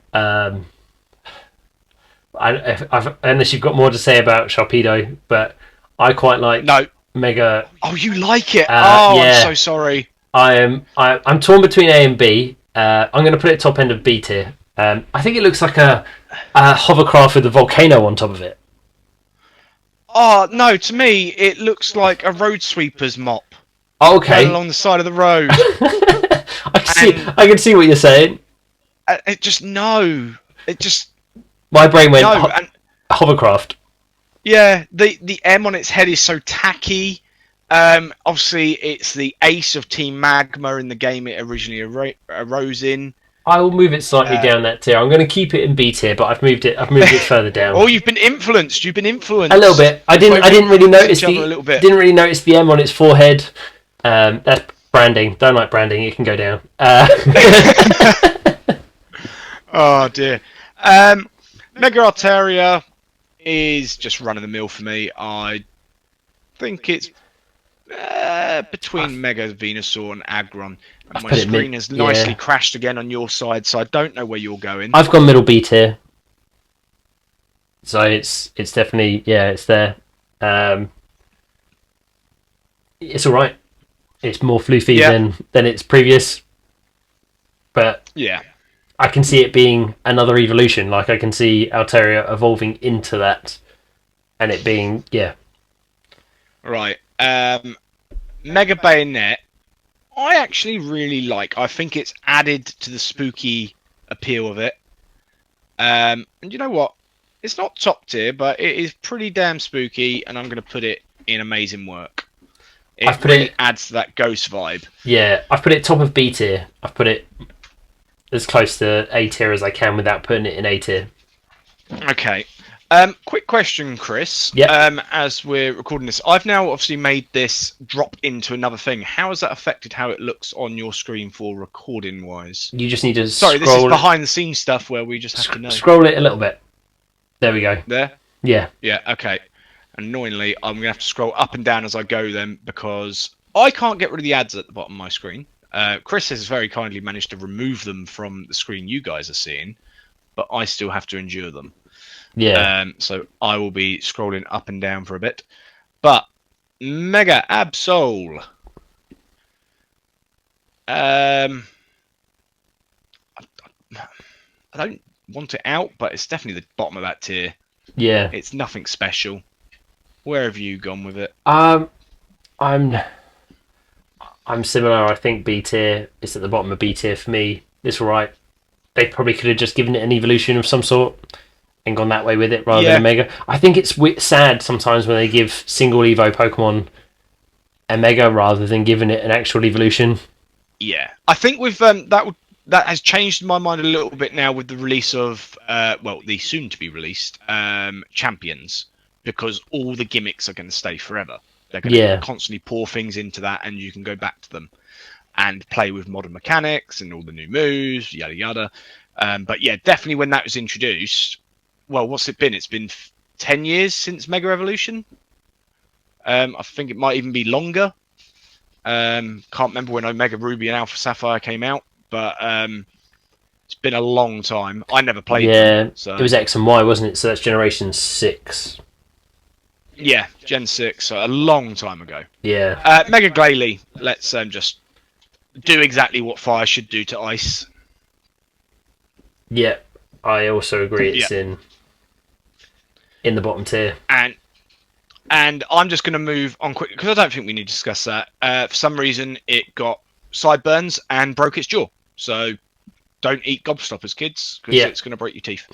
Unless you've got more to say about Sharpedo, but I quite like Mega. Oh, you like it? I'm so sorry. I'm torn between A and B. I'm going to put it top end of B tier. I think it looks like a hovercraft with a volcano on top of it. Oh, no, to me, it looks like a road sweeper's mop. Oh, okay. Along the side of the road. I can see what you're saying. It just, my brain went hovercraft. Yeah, the M on its head is so tacky. Obviously, it's the ace of Team Magma in the game it originally arose in. I will move it slightly down that tier. I'm going to keep it in B tier, but I've moved it further down. Oh, you've been influenced. A little bit. I didn't really notice the M on its forehead. That's branding. Don't like branding. It can go down. Oh dear. Mega Arteria is just run of the mill for me. I think it's between Mega Venusaur and Aggron. And my screen has nicely crashed again on your side, so I don't know where you're going. I've gone middle B tier. So it's definitely, it's there. It's alright. It's more floofy than its previous. But I can see it being another evolution. Like, I can see Altaria evolving into that. And it being, Right. Mega Bayonet. I actually really like. I think it's added to the spooky appeal of it. And you know what? It's not top tier, but it is pretty damn spooky, and I'm going to put it in amazing work. It really adds to that ghost vibe. Yeah, I've put it top of B tier. I've put it as close to A tier as I can without putting it in A tier. Okay. Quick question, Chris. Yep. As we're recording this, I've now obviously made this drop into another thing. How has that affected how it looks on your screen for recording wise? You just need to Sorry, this is behind the scenes stuff where we just have to know. Scroll it a little bit. There we go. There? Yeah. Yeah, okay. Annoyingly, I'm going to have to scroll up and down as I go then because I can't get rid of the ads at the bottom of my screen. Chris has very kindly managed to remove them from the screen you guys are seeing, but I still have to endure them. Yeah. So I will be scrolling up and down for a bit. But Mega Absol. I don't want it out, but it's definitely the bottom of that tier. Yeah. It's nothing special. Where have you gone with it? I'm similar. I think B tier is at the bottom of B tier for me. It's all right. They probably could have just given it an evolution of some sort and gone that way with it rather than a Mega. I think it's sad sometimes when they give single Evo Pokemon a Mega rather than giving it an actual evolution. Yeah, I think with that has changed my mind a little bit now with the release of the soon to be released Champions, because all the gimmicks are going to stay forever. They're going to constantly pour things into that, and you can go back to them and play with modern mechanics and all the new moves, yada yada. But yeah, definitely when that was introduced. Well, what's it been? It's been 10 years since Mega Evolution. I think it might even be longer. Can't remember when Omega Ruby and Alpha Sapphire came out, but it's been a long time. I never played them. So. It was X and Y, wasn't it? So that's Generation 6. Yeah, Gen 6, so a long time ago. Yeah. Mega Glalie, let's just do exactly what fire should do to ice. Yeah, I also agree it's in the bottom tier. And I'm just going to move on quickly because I don't think we need to discuss that. For some reason, it got sideburns and broke its jaw. So don't eat gobstoppers, kids, because it's going to break your teeth.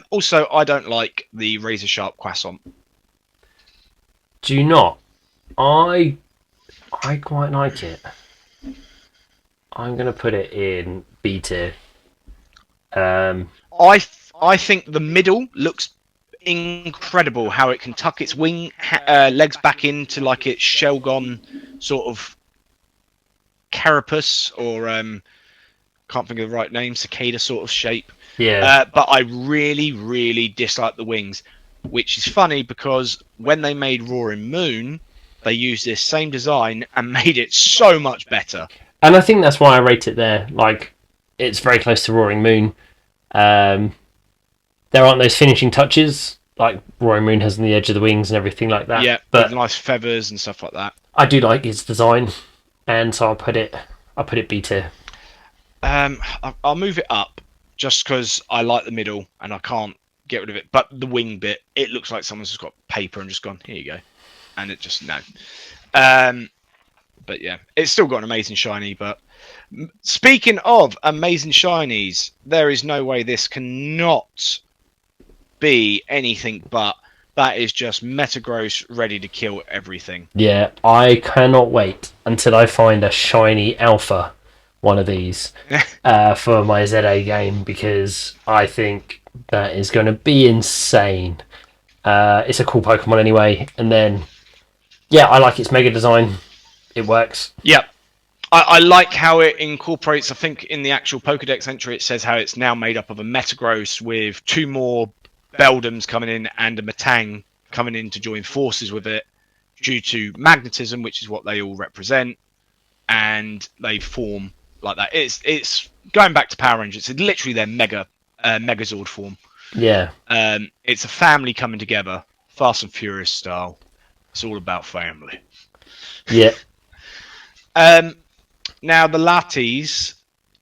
Also, I don't like the razor sharp croissant. Do you not? I quite like it. I'm going to put it in B tier. I think the middle looks incredible, how it can tuck its legs back into like its Shelgon sort of carapace, or can't think of the right name, cicada sort of shape. Yeah. But I really, really dislike the wings, which is funny because when they made Roaring Moon, they used this same design and made it so much better. And I think that's why I rate it there. Like, it's very close to Roaring Moon. There aren't those finishing touches like Roaring Moon has on the edge of the wings and everything like that. Yeah, but with nice feathers and stuff like that. I do like its design, and so I'll put it B tier. I'll move it up just because I like the middle and I can't get rid of it. But the wing bit, it looks like someone's just got paper and just gone, here you go, and it just no. But yeah, it's still got an amazing shiny. But speaking of amazing shinies, there is no way this cannot be anything but that is just Metagross ready to kill everything. Yeah, I cannot wait until I find a shiny alpha one of these for my ZA game, because I think that is going to be insane. It's a cool Pokemon anyway, and then I like its mega design. It works. Yeah. I like how it incorporates, I think in the actual Pokedex entry it says how it's now made up of a Metagross with 2 more Beldums coming in and a Metang coming in to join forces with it due to magnetism, which is what they all represent, and they form like that. It's going back to Power Rangers. It's literally their Megazord form. Yeah. It's a family coming together, Fast and Furious style. It's all about family. Yeah. Now the Lattes,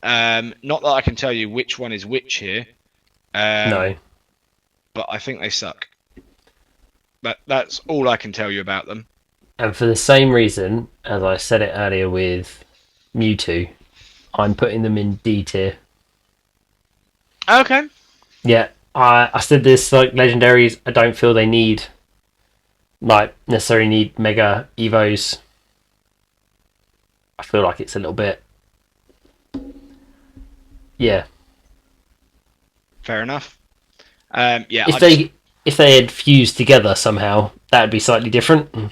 not that I can tell you which one is which here. No. But I think they suck. That's all I can tell you about them. And for the same reason, as I said it earlier with Mewtwo. I'm putting them in D tier. Okay. Yeah, I said this, like, legendaries, I don't feel they need, like, necessarily need Mega Evos. I feel like it's a little bit, yeah. Fair enough. Yeah. If they had fused together somehow, that would be slightly different.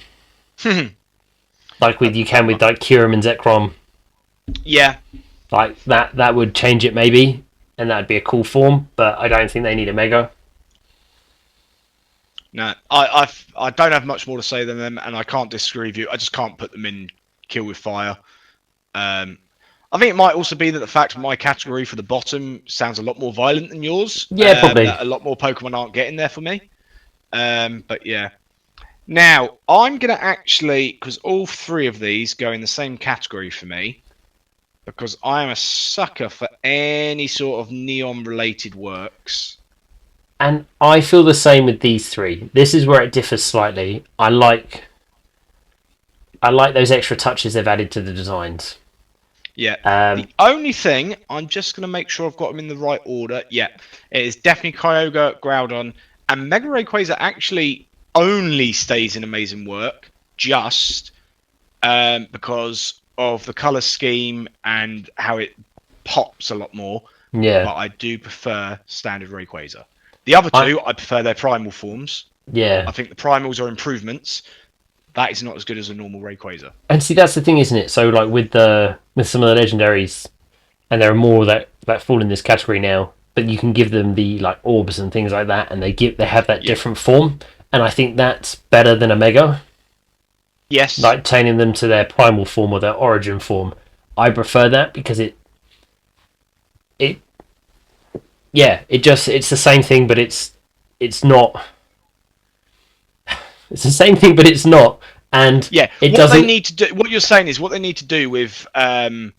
Like with you can with like Kyurem and Zekrom, Yeah. like that would change it maybe, and that'd be a cool form. But I don't think they need a Mega. No, I don't have much more to say than them, and I can't disagree with you. I just can't put them in kill with fire. I think it might also be that the fact my category for the bottom sounds a lot more violent than yours. Yeah, probably. That a lot more Pokemon aren't getting there for me. But yeah. Now I'm gonna actually, because all three of these go in the same category for me, because I am a sucker for any sort of neon-related works. And I feel the same with these three. This is where it differs slightly. I like those extra touches they've added to the designs. Yeah. The only thing, I'm just going to make sure I've got them in the right order. Yeah. It is definitely Kyogre, Groudon, and Mega Rayquaza actually only stays in Amazing Work just because of the colour scheme and how it pops a lot more. Yeah. But I do prefer standard Rayquaza. The other two, I prefer their primal forms. Yeah. I think the primals are improvements. That is not as good as a normal Rayquaza. And see, that's the thing, isn't it? So, like with some of the legendaries, and there are more that fall in this category now. But you can give them the like orbs and things like that, and they have that different form. And I think that's better than a Mega. Yes. Like chaining them to their primal form or their origin form. I prefer that because it's the same thing, but it's not. It's the same thing, but it's not. And yeah, it what doesn't. They need to do. What you're saying is what they need to do with Kyogre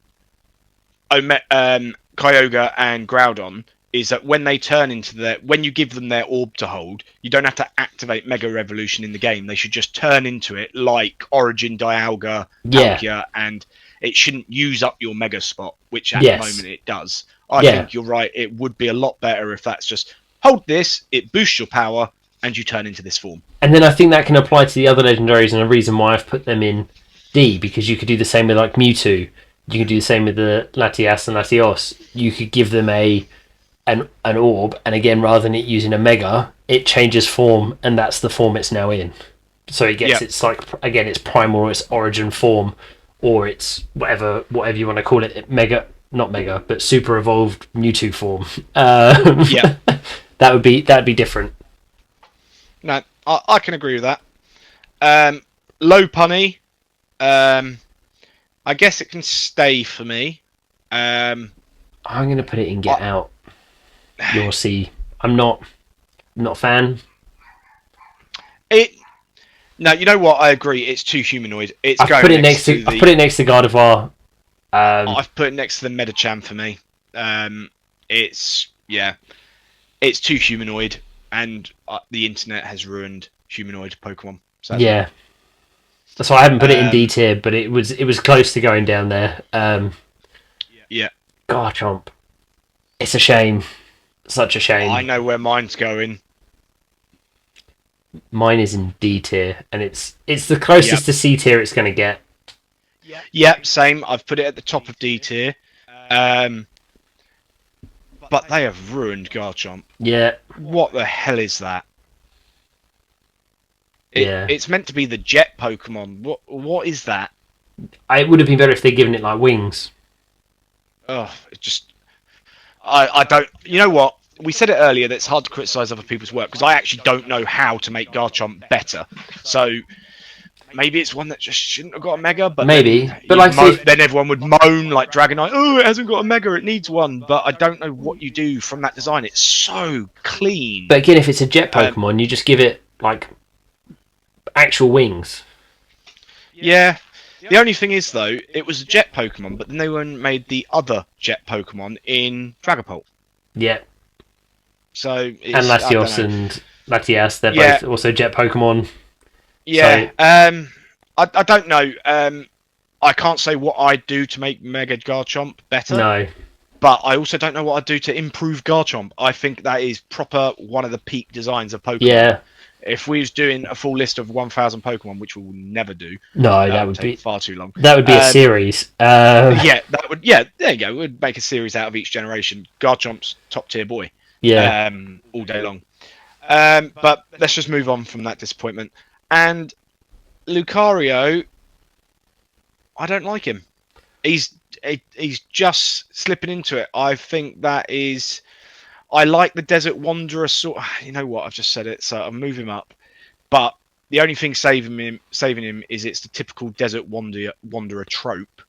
and Groudon is that when they turn into when you give them their orb to hold, you don't have to activate Mega Revolution in the game. They should just turn into it like Origin, Dialga, Palkia, and it shouldn't use up your Mega spot, which at the moment it does. I think you're right. It would be a lot better if that's just hold this, it boosts your power, and you turn into this form. And then I think that can apply to the other legendaries, and a reason why I've put them in D, because you could do the same with like Mewtwo. You could do the same with the Latias and Latios. You could give them an orb, and again, rather than it using a Mega, it changes form, and that's the form it's now in. So it gets it's like, again, it's primal or its origin form, or it's whatever you want to call it, not Mega, but super evolved Mewtwo form. That'd be different. No, I can agree with that. Low punny. I guess it can stay for me. I'm going to put it in Get Out. You'll see. I'm not a fan. No, you know what? I agree. It's too humanoid. I've put it next to Gardevoir. I've put it next to the Medicham for me. It's too humanoid, and the internet has ruined humanoid Pokemon. Sadly. Yeah, that's why I haven't put it in D tier, but it was close to going down there. Garchomp. It's a shame. Such a shame. I know where mine's going. Mine is in D tier, and it's the closest to C tier it's going to get. Yep, same. I've put it at the top of D tier. But they have ruined Garchomp. Yeah. What the hell is that? It's meant to be the jet Pokemon. What is that? It would have been better if they'd given it like wings. Oh, it just... I don't... You know what? We said it earlier that it's hard to criticise other people's work because I actually don't know how to make Garchomp better. So maybe it's one that just shouldn't have got a Mega, but maybe. But like, then everyone would moan like Dragonite, oh, it hasn't got a Mega, it needs one. But I don't know what you do from that design. It's so clean. But again, if it's a jet Pokemon, you just give it like actual wings. Yeah. The only thing is, though, it was a jet Pokemon, but then they made the other jet Pokemon in Dragapult. Yeah. So and Latios and Latias, they're both also jet Pokemon. Yeah. So... I don't know. I can't say what I'd do to make Mega Garchomp better. No. But I also don't know what I'd do to improve Garchomp. I think that is proper one of the peak designs of Pokemon. Yeah. If we was doing a full list of 1,000 Pokemon, which we will never do, No, that would take far too long. That would be a series. Yeah, that would. Yeah, there you go. We'd make a series out of each generation. Garchomp's top tier boy. Yeah. All day long. But let's just move on from that disappointment. And Lucario, I don't like him. He's just slipping into it. I think that is. I like the Desert Wanderer sort. You know what? I've just said it, so I'll move him up. But the only thing saving him is it's the typical Desert Wanderer trope.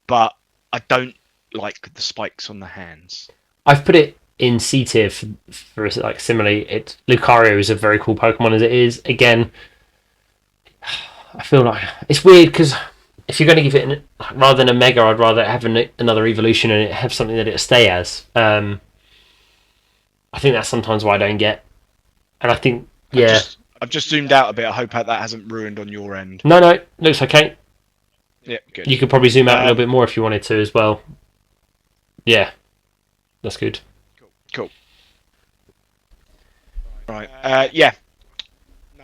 But I don't like the spikes on the hands. I've put it in C tier for like similarly. Lucario is a very cool Pokemon as it is. Again, I feel like it's weird because if you're going to give it rather than a Mega, I'd rather have another evolution and it have something that it stay as. I think that's sometimes why I don't get. And I think, yeah. I've just zoomed out a bit. I hope that hasn't ruined on your end. No, looks okay. Yeah, good. You could probably zoom out a little bit more if you wanted to as well. Yeah, that's good. Cool. Right. Yeah.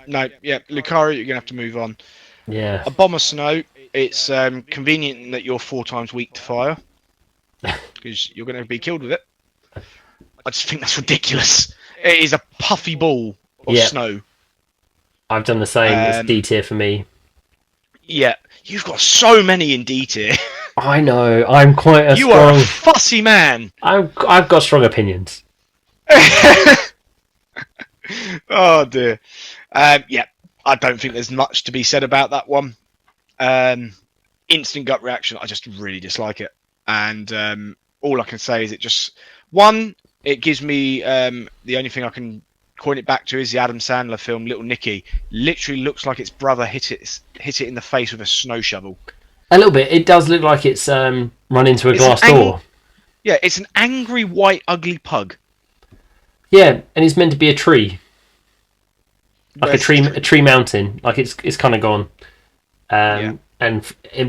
No. Yeah. Lucario, you're gonna have to move on. Yeah. A Bomber Snow. It's convenient that you're 4 times weak to fire because you're going to be killed with it. I just think that's ridiculous. It is a puffy ball of snow. I've done the same. It's D tier for me. Yeah, you've got so many in D tier. I know. I'm quite a You are a fussy man. I've got strong opinions. Oh dear. Yeah, I don't think there's much to be said about that one. Instant gut reaction. I just really dislike it, and all I can say is it gives me the only thing I can coin it back to is the Adam Sandler film Little Nicky. Literally looks like its brother hit it in the face with a snow shovel. A little bit. It does look like it's run into a glass door. Yeah, it's an angry white ugly pug. Yeah, and it's meant to be a tree, like Where's a tree mountain. Like it's kind of gone. And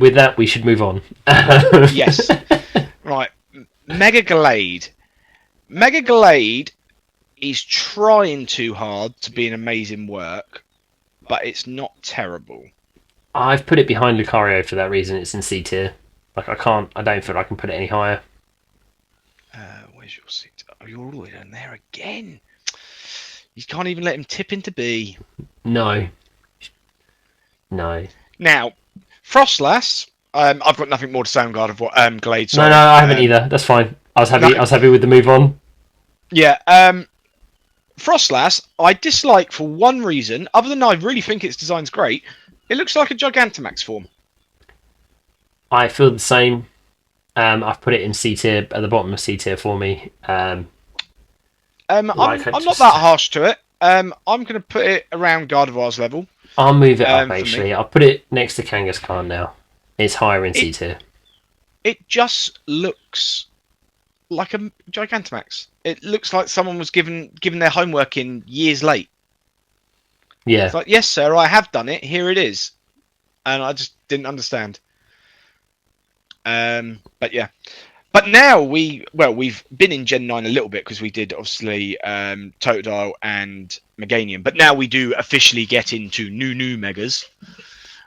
with that, we should move on. Yes. Right. Mega Glade. Mega Glade is trying too hard to be an amazing work, but it's not terrible. I've put it behind Lucario for that reason. It's in C tier. Like I don't feel I can put it any higher. Where's your seat? Oh, you're all the way down there again. You can't even let him tip into B. No. Now, Frostlass. I've got nothing more to say on Glade. Sorry. No, I haven't either. That's fine. I was happy with the move on. Yeah. Frostlass, I dislike for one reason. Other than I really think its design's great. It looks like a Gigantamax form. I feel the same. I've put it in C tier at the bottom of C tier for me. I'm not that harsh to it. I'm going to put it around Gardevoir's level. I'll move it up actually. I'll put it next to Kangaskhan now. It's higher in C tier. It just looks like a Gigantamax. It looks like someone was given their homework in years late. Yeah. It's like, yes, sir, I have done it. Here it is. And I just didn't understand. But yeah. But now we've been in Gen 9 a little bit because we did obviously Totodile and Meganium. But now we do officially get into new Megas.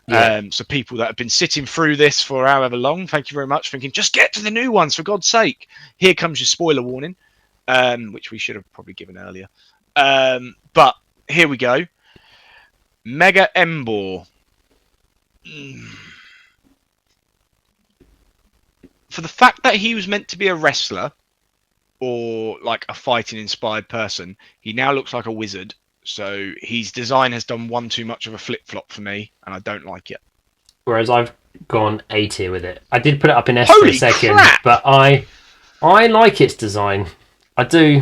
Yeah. So people that have been sitting through this for however long, thank you very much, thinking, just get to the new ones, for God's sake. Here comes your spoiler warning, which we should have probably given earlier. But here we go. Mega Embor. For the fact that he was meant to be a wrestler or like a fighting inspired person, he now looks like a wizard. So his design has done one too much of a flip flop for me, and I don't like it. Whereas I've gone A tier with it. I did put it up in S Holy for a second, crap! but I like its design. I do.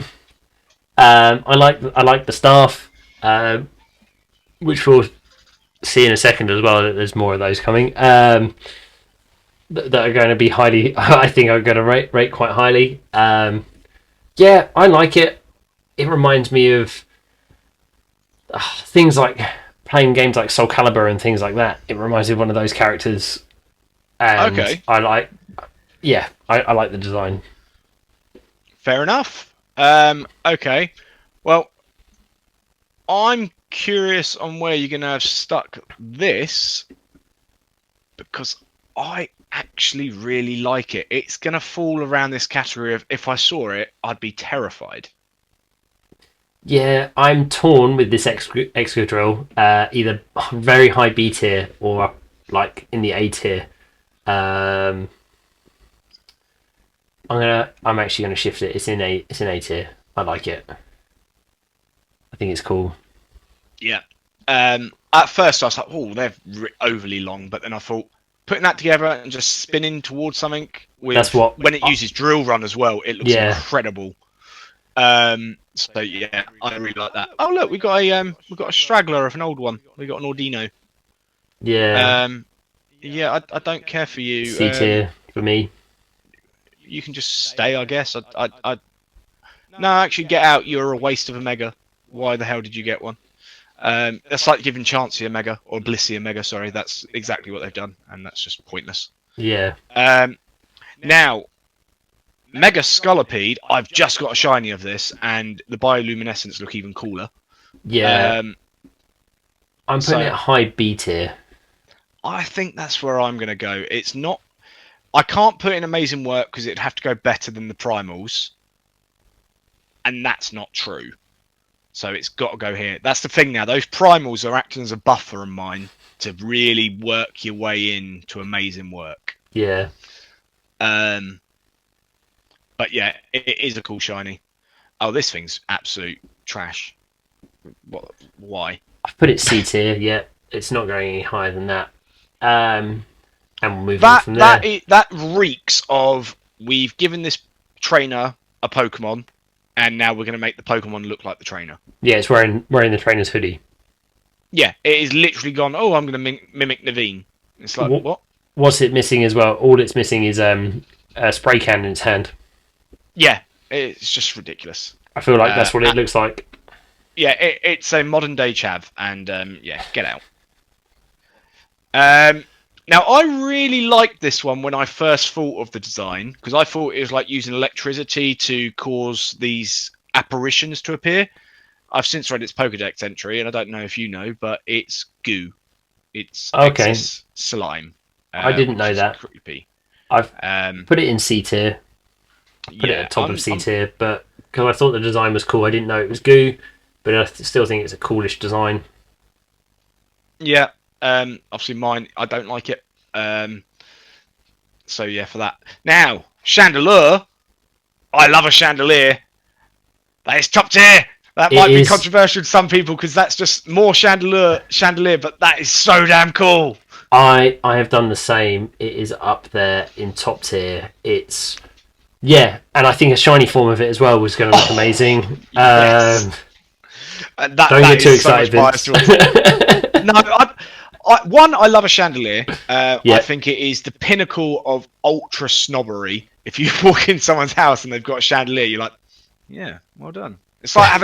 I like the staff, which we'll see in a second as well. That there's more of those coming. That are going to be highly. I think I'm going to rate quite highly. Yeah, I like it. It reminds me of things like playing games like Soul Calibur and things like that. It reminds me of one of those characters and Okay. I like the design. Fair enough. Okay. Well, I'm curious on where you're going to have stuck this because I actually really like it. It's going to fall around this category of if I saw it, I'd be terrified. Yeah, I'm torn with this Excadrill, either very high B tier or like in the A tier. Um, I'm actually gonna shift it. It's in A tier. I like it. I think it's cool. Yeah. At first, I was like, oh, they're overly long, but then I thought putting that together and just spinning towards something with That's what when it uses drill run as well, it looks Yeah. incredible. So yeah, I really like that. Oh look, we got a straggler of an old one. We got an Ordino. Yeah, Yeah, I don't care for you. C tier for me. You can just stay, I guess. No, actually, get out. You're a waste of a mega. Why the hell did you get one? That's like giving Chansey a mega or Blissey a mega. Sorry, that's exactly what they've done, and that's just pointless. Yeah, Now, Mega Scolipede, I've just got a shiny of this, and the bioluminescence look even cooler. yeah. I'm putting so- it high B tier. I think that's where I'm going to go. It's not. I can't put in amazing work because it'd have to go better than the primals, and that's not true. So it's got to go here. That's the thing now. Those primals are acting as a buffer in mine to really work your way into amazing work. Yeah, But yeah, it is a cool shiny. Oh, this thing's absolute trash. What? Why? I've put it C tier. Yeah, it's not going any higher than that. And we'll move on from there. That reeks of we've given this trainer a Pokemon, and now we're going to make the Pokemon look like the trainer. Yeah, it's wearing the trainer's hoodie. Yeah, it is literally gone. Oh, I'm going to mimic Naveen. It's like what? What's it missing as well? All it's missing is a spray can in its hand. Yeah, it's just ridiculous. I feel like that's what it looks like. Yeah, it's a modern day chav, and yeah, get out. Now, I really liked this one when I first thought of the design, because I thought it was like using electricity to cause these apparitions to appear. I've since read its Pokedex entry, and I don't know if you know, but it's goo. It's Okay. excess slime. I didn't know which is that. creepy. I've Um, put it in C tier. Put it at the top of C tier, but because I thought the design was cool, I didn't know it was goo, but I still think it's a coolish design. Yeah. Obviously, mine. I don't like it. So yeah, for that. Now, Chandelure. I love a Chandelier. That is top tier. That might be controversial to some people because that's just more Chandelier, but that is so damn cool. I have done the same. It is up there in top tier. It's and I think a shiny form of it as well was going to look amazing. Yes. Don't get too excited, Vince. No, I love a Chandelier. I think it is the pinnacle of ultra snobbery. If you walk in someone's house and they've got a chandelier, you're like, yeah, well done. It's like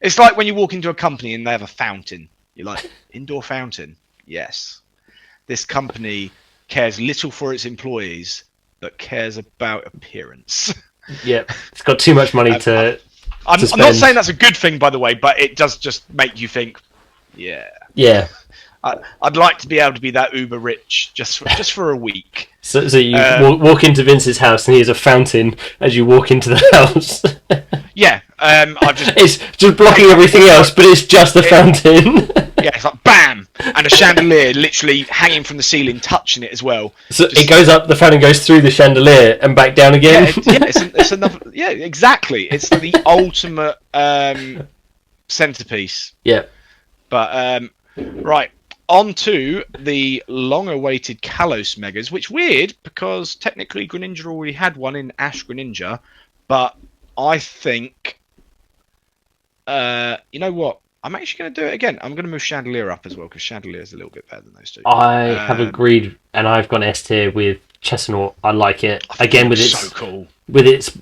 it's like when you walk into a company and they have a fountain. You're like, indoor fountain. Yes. This company cares little for its employees, but cares about appearance. Yeah, it's got too much money to. I'm not saying that's a good thing, by the way, but it does just make you think, yeah. I'd like to be able to be that uber rich just for a week. So you walk into Vince's house and he has a fountain as you walk into the house. Yeah, it's just blocking everything else, but it's just the fountain. Yeah, it's like bam, and a chandelier literally hanging from the ceiling, touching it as well. So it goes up, the fountain goes through the chandelier and back down again. It's another. Yeah, exactly. It's the ultimate centerpiece. Yeah. But right. On to the long-awaited Kalos Megas, which weird because technically Greninja already had one in Ash Greninja, but I think, you know what? I'm actually going to do it again. I'm going to move Chandelier up as well because Chandelier is a little bit better than those two. I have agreed, and I've gone S tier with Chestnut. I like it again with its so cool. With its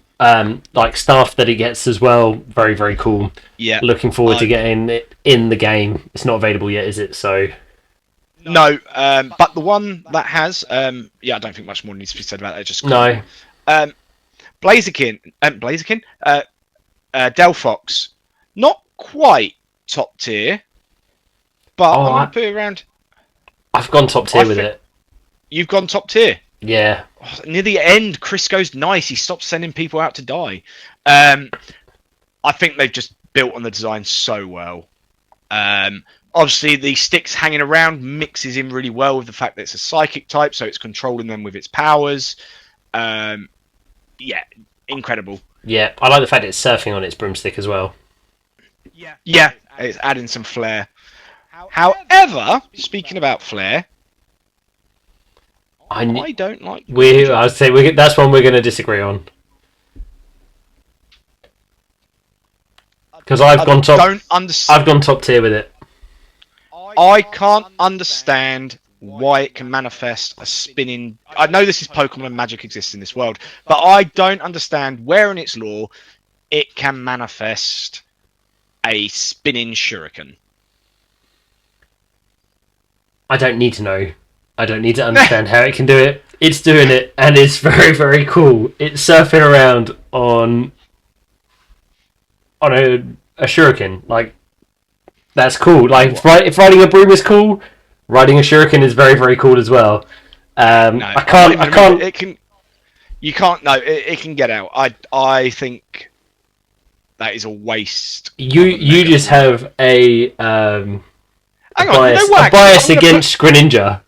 like staff that it gets as well. Very, very cool. Yeah. Looking forward to getting it in the game. It's not available yet, is it? So. No, but the one that has, yeah, I don't think much more needs to be said about that. Just No. Blaziken, Delphox, not quite top tier, but I'm going to put it around. I've gone top tier with it. You've gone top tier. Yeah. Oh, near the end, Chris goes nice. He stops sending people out to die. I think they've just built on the design so well. Obviously, the sticks hanging around mixes in really well with the fact that it's a psychic type, so it's controlling them with its powers. Yeah, incredible. Yeah, I like the fact it's surfing on its broomstick as well. Yeah, it's adding some flair. However, speaking about flair, I don't like. I'd say that's one we're going to disagree on. Because I've gone top tier with it. I can't understand why it can manifest a spinning. I know this is Pokemon and magic exists in this world, but I don't understand where in its lore it can manifest a spinning shuriken. I don't need to know. I don't need to understand how it can do it. It's doing it, and it's very, very cool. It's surfing around on a shuriken. Like, that's cool. Like, if riding a broom is cool, riding a shuriken is very, very cool as well. No, I can't. It can. You can't. No, it can get out. I think that is a waste. You just have a a bias against Greninja.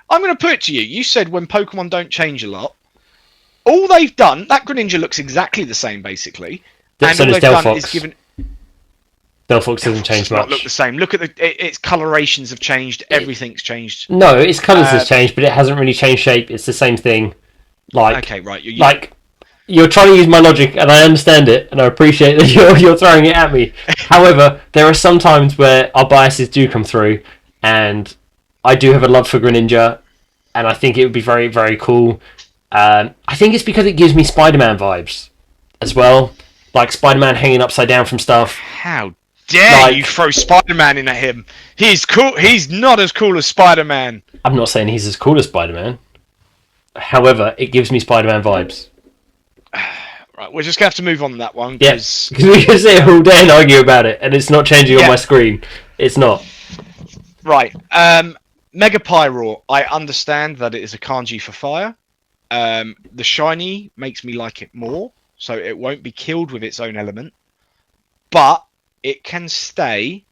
I'm going to put it to you. You said when Pokemon don't change a lot, all they've done, that Greninja looks exactly the same, basically. And all they've done is given. Delphox doesn't change much. Look the same. Look at its colorations have changed. Everything's changed. No, its colours has changed, but it hasn't really changed shape. It's the same thing. Like, okay, right. You're trying to use my logic, and I understand it, and I appreciate that you're throwing it at me. However, there are some times where our biases do come through, and I do have a love for Greninja, and I think it would be very, very cool. I think it's because it gives me Spider-Man vibes as well. Like Spider-Man hanging upside down from stuff. How dare you throw Spider-Man in at him? He's cool. He's not as cool as Spider-Man. I'm not saying he's as cool as Spider-Man. However, it gives me Spider-Man vibes. Right, we're just going to have to move on to that one. Yes, because we can sit here all day and argue about it, and it's not changing on my screen. It's not. Right. Mega Pyro, I understand that it is a kanji for fire. The shiny makes me like it more, so it won't be killed with its own element. But it can stay.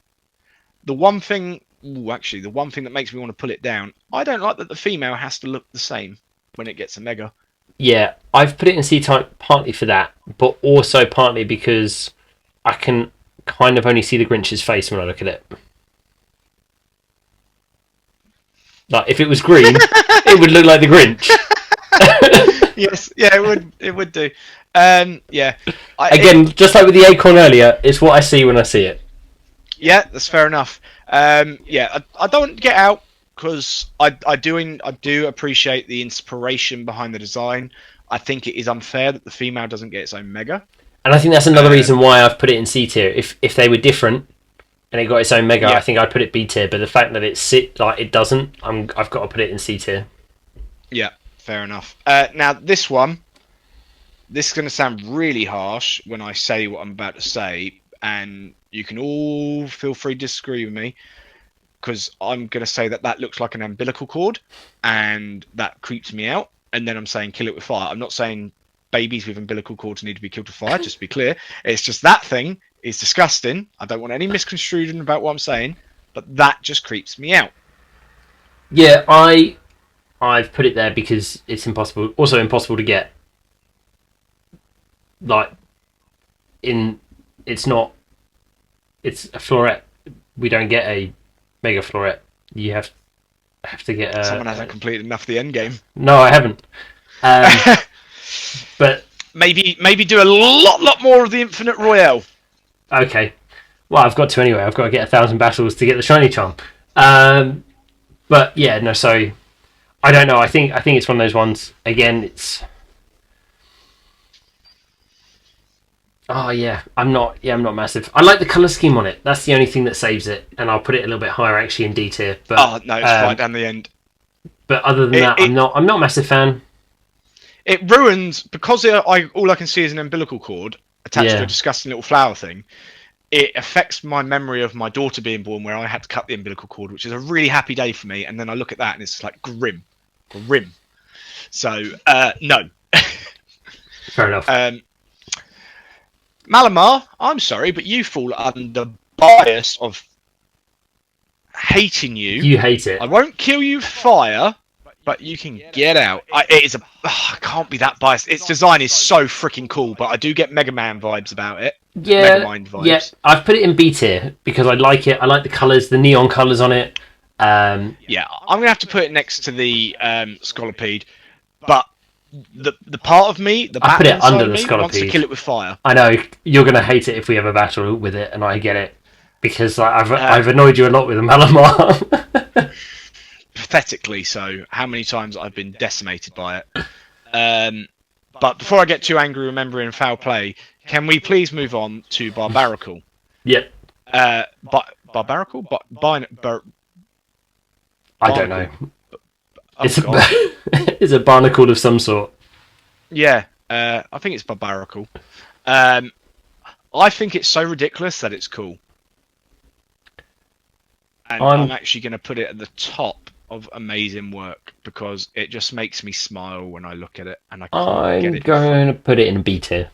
The one thing that makes me want to pull it down, I don't like that the female has to look the same when it gets a Mega. Yeah, I've put it in C-type partly for that, but also partly because I can kind of only see the Grinch's face when I look at it. Like, if it was green, it would look like the Grinch. Yes, yeah, it would do. Yeah. Just like with the acorn earlier, it's what I see when I see it. Yeah, that's fair enough. Yeah, I don't get out because I do appreciate the inspiration behind the design. I think it is unfair that the female doesn't get its own Mega. And I think that's another reason why I've put it in C tier. If they were different and it got its own Mega, I think I'd put it B tier. But the fact that it doesn't, I've got to put it in C tier. Yeah, fair enough. Now this one, this is going to sound really harsh when I say what I'm about to say, and you can all feel free to disagree with me, because I'm going to say that looks like an umbilical cord, and that creeps me out. And then I'm saying kill it with fire. I'm not saying babies with umbilical cords need to be killed with fire, just to be clear. It's just that thing is disgusting. I don't want any misconstruing about what I'm saying, but that just creeps me out. Yeah, I've put it there because it's impossible. Also impossible to get. Like, it's a floret. We don't get a Mega Floret. You have to get someone hasn't completed enough of the end game. No, I haven't. But maybe do a lot more of the Infinite Royale. Okay. Well, I've got to anyway. I've got to get 1,000 battles to get the shiny charm. But yeah, no. So I don't know. I think it's one of those ones. Again, Oh yeah, I'm not. Yeah, I'm not massive. I like the color scheme on it. That's the only thing that saves it, and I'll put it a little bit higher actually in D tier. Oh no, it's right down the end. But other than It that, it, I'm not a massive fan. it ruins because all I can see is an umbilical cord attached to a Yeah, disgusting little flower thing. It affects my memory of my daughter being born, where I had to cut the umbilical cord, which is a really happy day for me. And then I look at that and it's like grim. So no. fair enough. Malamar, I'm sorry, but you fall under bias of hating you. You hate I it. won't kill you with fire, but you can get out. It is a. I can't be that biased. Its design is so freaking cool, but I do get Mega Man vibes about it. Mega Yeah, Mind yeah. vibes. I've put it in B tier because I like it. I like the colors, the neon colors on it. Yeah, I'm gonna have to put it next to the Scolipede, but the part of me, the I put battling it under side of the me, wants to Scolipede. kill it with fire. I know you're gonna hate it if we have a battle with it, and I get it because like, Uh, I've annoyed you a lot with the Malamar. Pathetically so. How many times I've been decimated by it. But before I get too angry remembering foul play, can we please move on to Barbaracle? Yep. Barbaracle? I don't know. Barnacle? Oh It's a god. it's a barnacle of some sort. Yeah, I think it's Barbaracle. I think it's so ridiculous that it's cool. And I'm actually going to put it at the top of amazing work because it just makes me smile when I look at it and I can't get I'm it. going to put it in B tier.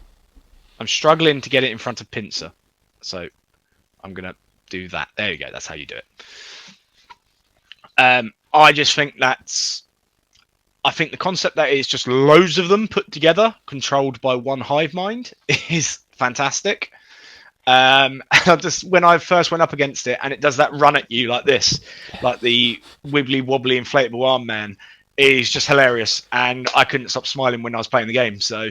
I'm struggling to get it in front of Pincer. So I'm going to do that. There you go. That's how you do it. I just think I think the concept that it's just loads of them put together, controlled by one hive mind, is fantastic. And just when I first went up against it, and it does that run at you like this, like the wibbly wobbly inflatable arm man, is just hilarious. And I couldn't stop smiling when I was playing the game. So,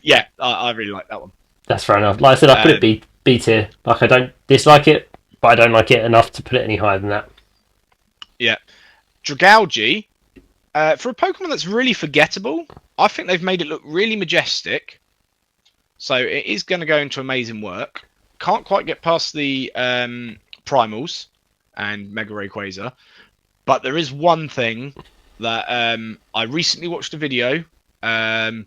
yeah, I really like that one. That's fair enough. Like I said, I put it B tier. Like I don't dislike it, but I don't like it enough to put it any higher than that. Yeah, Dragalge, for a Pokemon that's really forgettable, I think they've made it look really majestic. So it is going to go into amazing work. Can't quite get past the primals and Mega Rayquaza, but there is one thing that I recently watched a video. Anyone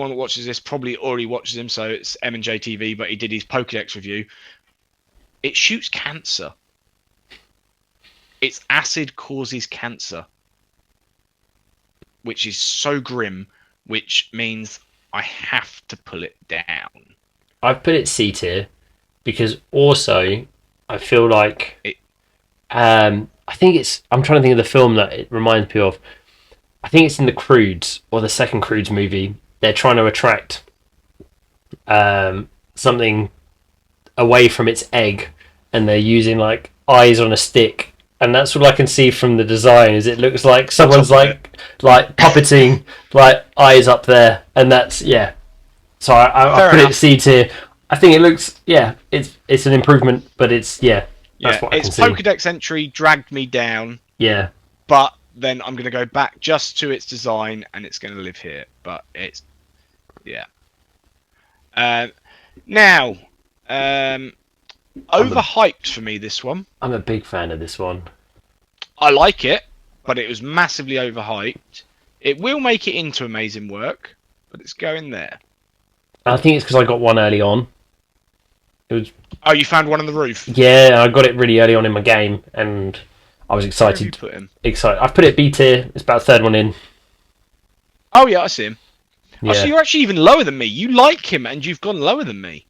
that watches this probably already watches him, so it's M&J TV, but he did his Pokedex review. It shoots cancer. Its acid causes cancer, which is so grim, which means I have to pull it down. I've put it C tier because also I feel like I think it's. I'm trying to think of the film that it reminds me of. I think it's in the Croods or the second Croods movie. They're trying to attract something away from its egg, and they're using like eyes on a stick, and that's what I can see from the design. Is it looks like someone's like puppeting like eyes up there, and that's yeah. So I put it C tier. I think it looks it's an improvement, but it's that's what I can see. Its Pokedex entry dragged me down. Yeah. But then I'm going to go back just to its design, and it's going to live here. But it's now overhyped for me, this one. I'm a big fan of this one. I like it, but it was massively overhyped. It will make it into amazing work, but it's going there. I think it's because I got one early on. It was. Oh, you found one on the roof? Yeah, I got it really early on in my game, and I was excited. Where have you put him? Excited. I've put it B tier. It's about third one in. Oh yeah, I see him. Yeah. Oh, so you're actually even lower than me. You like him, and you've gone lower than me.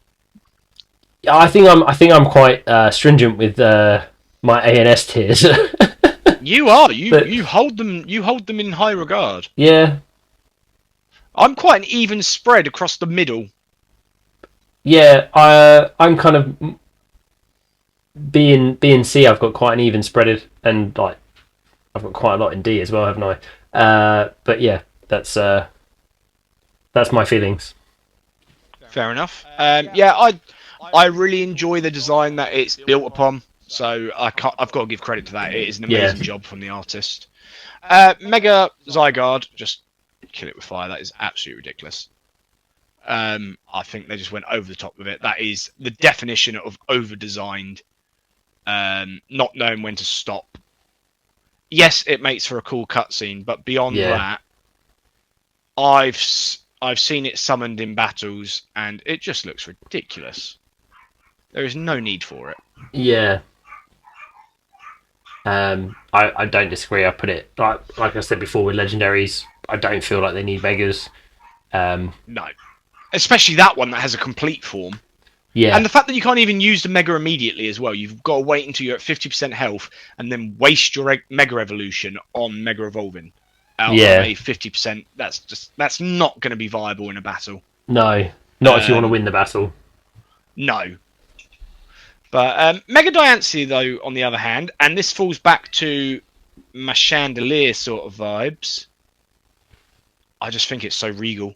I think I'm quite stringent with my A and S tiers. You are. You hold them. You hold them in high regard. Yeah. I'm quite an even spread across the middle. Yeah. I'm kind of B and C. I've got quite an even spreaded, and like I've got quite a lot in D as well, haven't I? But yeah, that's my feelings. Fair enough. Yeah, I really enjoy the design that it's built upon. So I've got to give credit to that. It is an amazing job from the artist. Mega Zygarde, just kill it with fire. That is absolutely ridiculous. I think they just went over the top with it. That is the definition of over-designed, not knowing when to stop. Yes, it makes for a cool cutscene, but beyond that, I've seen it summoned in battles, and it just looks ridiculous. There is no need for it. Yeah. I don't disagree. I put it like I said before with legendaries. I don't feel like they need megas. No, especially that one that has a complete form. Yeah, And the fact that you can't even use the mega immediately as well. You've got to wait until you're at 50% health and then waste your mega evolution on mega evolving. Out of a 50%. That's not going to be viable in a battle. No, not if you want to win the battle. No. But Mega Diancie, though, on the other hand, and this falls back to my chandelier sort of vibes. I just think it's so regal.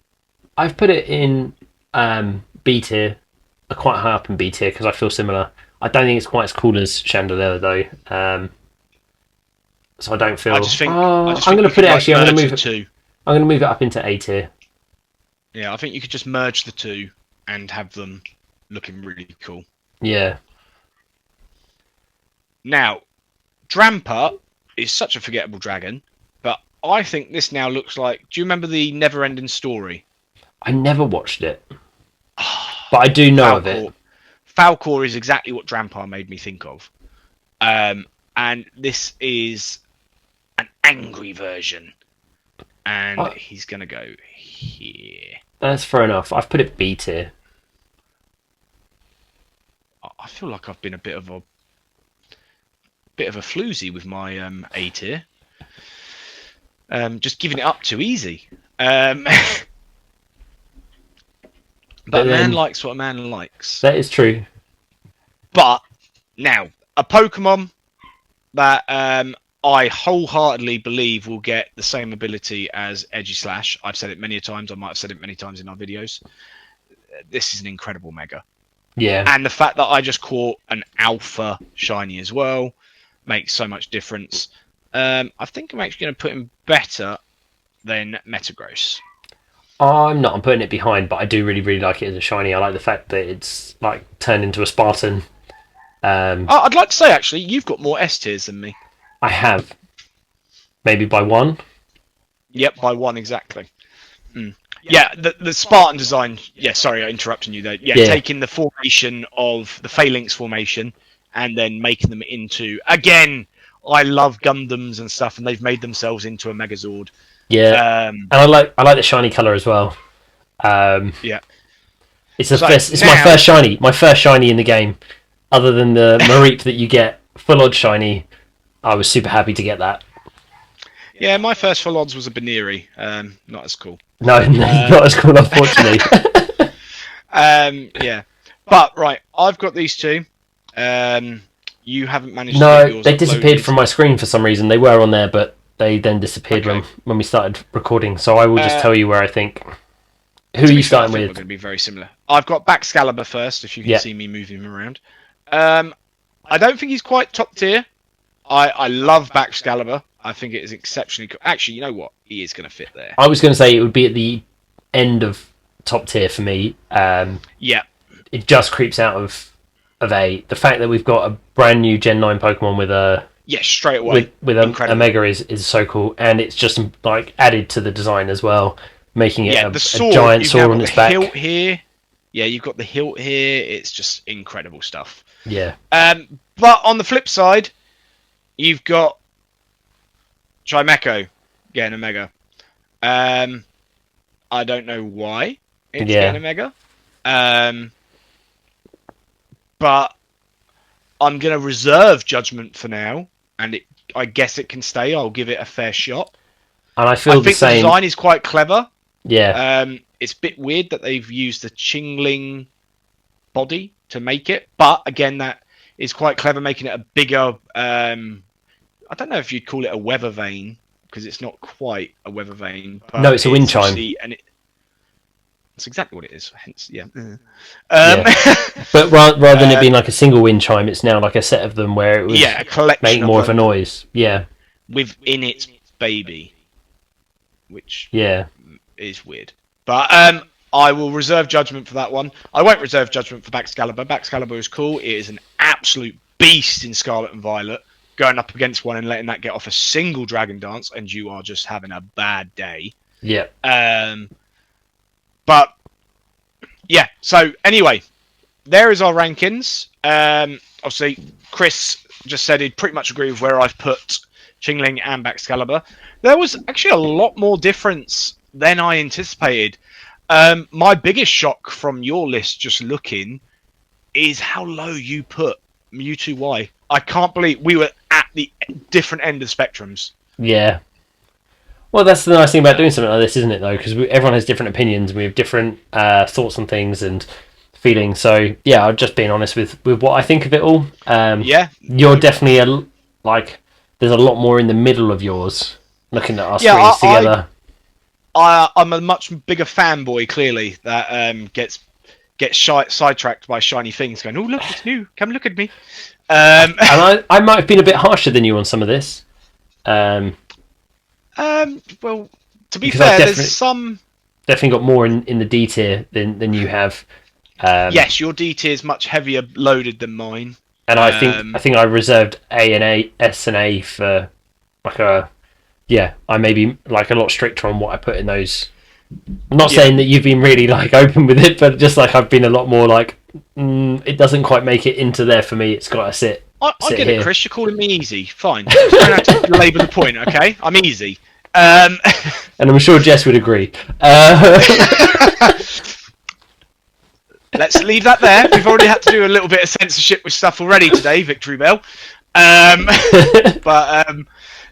I've put it in B tier, quite high up in B tier because I feel similar. I don't think it's quite as cool as Chandelier though. So I don't feel. I just think I'm going to put it actually. I'm going to move it. I'm going to move it up into A tier. Yeah, I think you could just merge the two and have them looking really cool. Yeah. Now, Drampa is such a forgettable dragon, but I think this now looks like. Do you remember the Never-Ending Story? I never watched it, but I do know of it. Falcor is exactly what Drampa made me think of, and this is an angry version, and he's gonna go here. That's fair enough. I've put it B tier. I feel like I've been a bit of a floozy with my A tier. Just giving it up too easy. But a man likes what a man likes. That is true. But now, a Pokemon that I wholeheartedly believe will get the same ability as Edgy/Slash. I've said it many times. I might have said it many times in our videos. This is an incredible Mega. Yeah. And the fact that I just caught an Alpha Shiny as well makes so much difference. I think I'm actually going to put him better than Metagross. I'm not. I'm putting it behind, but I do really, really like it as a shiny. I like the fact that it's like turned into a Spartan. I'd like to say actually, you've got more S tiers than me. I have, maybe by one. Yep, by one exactly. Yeah, the Spartan design. Yeah, sorry, I'm interrupting you there. Yeah, taking the formation of the Phalanx formation and then making them into again. I love Gundams and stuff, and they've made themselves into a Megazord. Yeah, and I like the shiny color as well. Yeah, it's my first shiny. My first shiny in the game, other than the Mareep that you get full odd shiny. I was super happy to get that. Yeah, my first full odds was a Baneri. Not as cool. No, not as cool, unfortunately. Yeah, but right, I've got these two. You haven't managed to get yours they disappeared from my screen for some reason. They were on there, but they then disappeared when we started recording. So I will just tell you where I think. Who are you starting with? We're going to be very similar. I've got Baxcalibur first, if you can see me moving him around. I don't think he's quite top tier. I love Baxcalibur. I think it is exceptionally cool. Actually, you know what? He is going to fit there. I was going to say it would be at the end of top tier for me. Yeah. It just creeps out of A. The fact that we've got a brand new Gen 9 Pokemon with a straight away with a Mega is so cool, and it's just like added to the design as well, making it a giant sword on its back. Hilt here. Yeah, you've got the hilt here. It's just incredible stuff. Yeah. But on the flip side, you've got Chimecho getting a Mega. I don't know why it's getting a Mega. But I'm going to reserve judgment for now, and I guess it can stay. I'll give it a fair shot. And I think the design is quite clever. Yeah. It's a bit weird that they've used the Chingling body to make it, but again, that is quite clever, making it a bigger. I don't know if you'd call it a weather vane because it's not quite a weather vane. But no, it's a wind chime. That's exactly what it is. Hence, yeah. But rather than it being like a single wind chime, it's now like a set of them where it would make more of a noise. Yeah. Within its baby, which is weird. But I will reserve judgment for that one. I won't reserve judgment for Baxcalibur. Baxcalibur is cool. It is an absolute beast in Scarlet and Violet. Going up against one and letting that get off a single Dragon Dance, and you are just having a bad day. Yeah. But yeah. So anyway, there is our rankings. Obviously, Chris just said he'd pretty much agree with where I've put Chingling and Baxcalibur. There was actually a lot more difference than I anticipated. My biggest shock from your list, just looking, is how low you put Mewtwo Y. I can't believe we were at the different end of spectrums. Yeah. Well, that's the nice thing about doing something like this, isn't it, though? Because everyone has different opinions. We have different thoughts on things and feelings. So, yeah, I'm just being honest with what I think of it all. Yeah. You're definitely, there's a lot more in the middle of yours, looking at our screens together. I'm a much bigger fanboy, clearly, that gets sidetracked by shiny things going, oh, look, it's new. Come look at me. And I might have been a bit harsher than you on some of this. Well, to be fair, there's some... Definitely got more in the D tier than you have. Yes, your D tier is much heavier loaded than mine. And I think I reserved S and A for I may be like a lot stricter on what I put in those. I'm not saying that you've been really like open with it, but just like I've been a lot more like it doesn't quite make it into there for me. It's got to sit. I get it, Chris. You're calling me easy. Fine. You don't have to labour the point, okay? I'm easy. And I'm sure Jess would agree. Let's leave that there. We've already had to do a little bit of censorship with stuff already today, Victory Bell.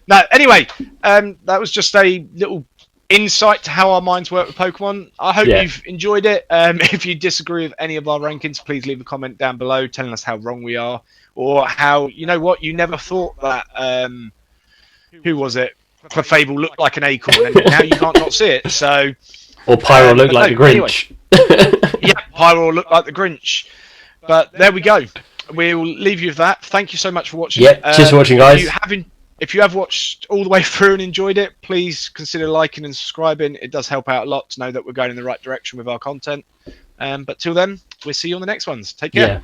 No, anyway, that was just a little insight to how our minds work with Pokemon. I hope you've enjoyed it. If you disagree with any of our rankings, please leave a comment down below telling us how wrong we are, or how, you know what, you never thought that, who was it? Clefable looked like an acorn, and now you can't not see it. So, or Pyro looked like the Grinch. Yeah, Pyro looked like the Grinch. But there we go. We'll leave you with that. Thank you so much for watching. Yeah, cheers for watching, guys. If you have watched all the way through and enjoyed it, please consider liking and subscribing. It does help out a lot to know that we're going in the right direction with our content. But till then, we'll see you on the next ones. Take care. Yeah.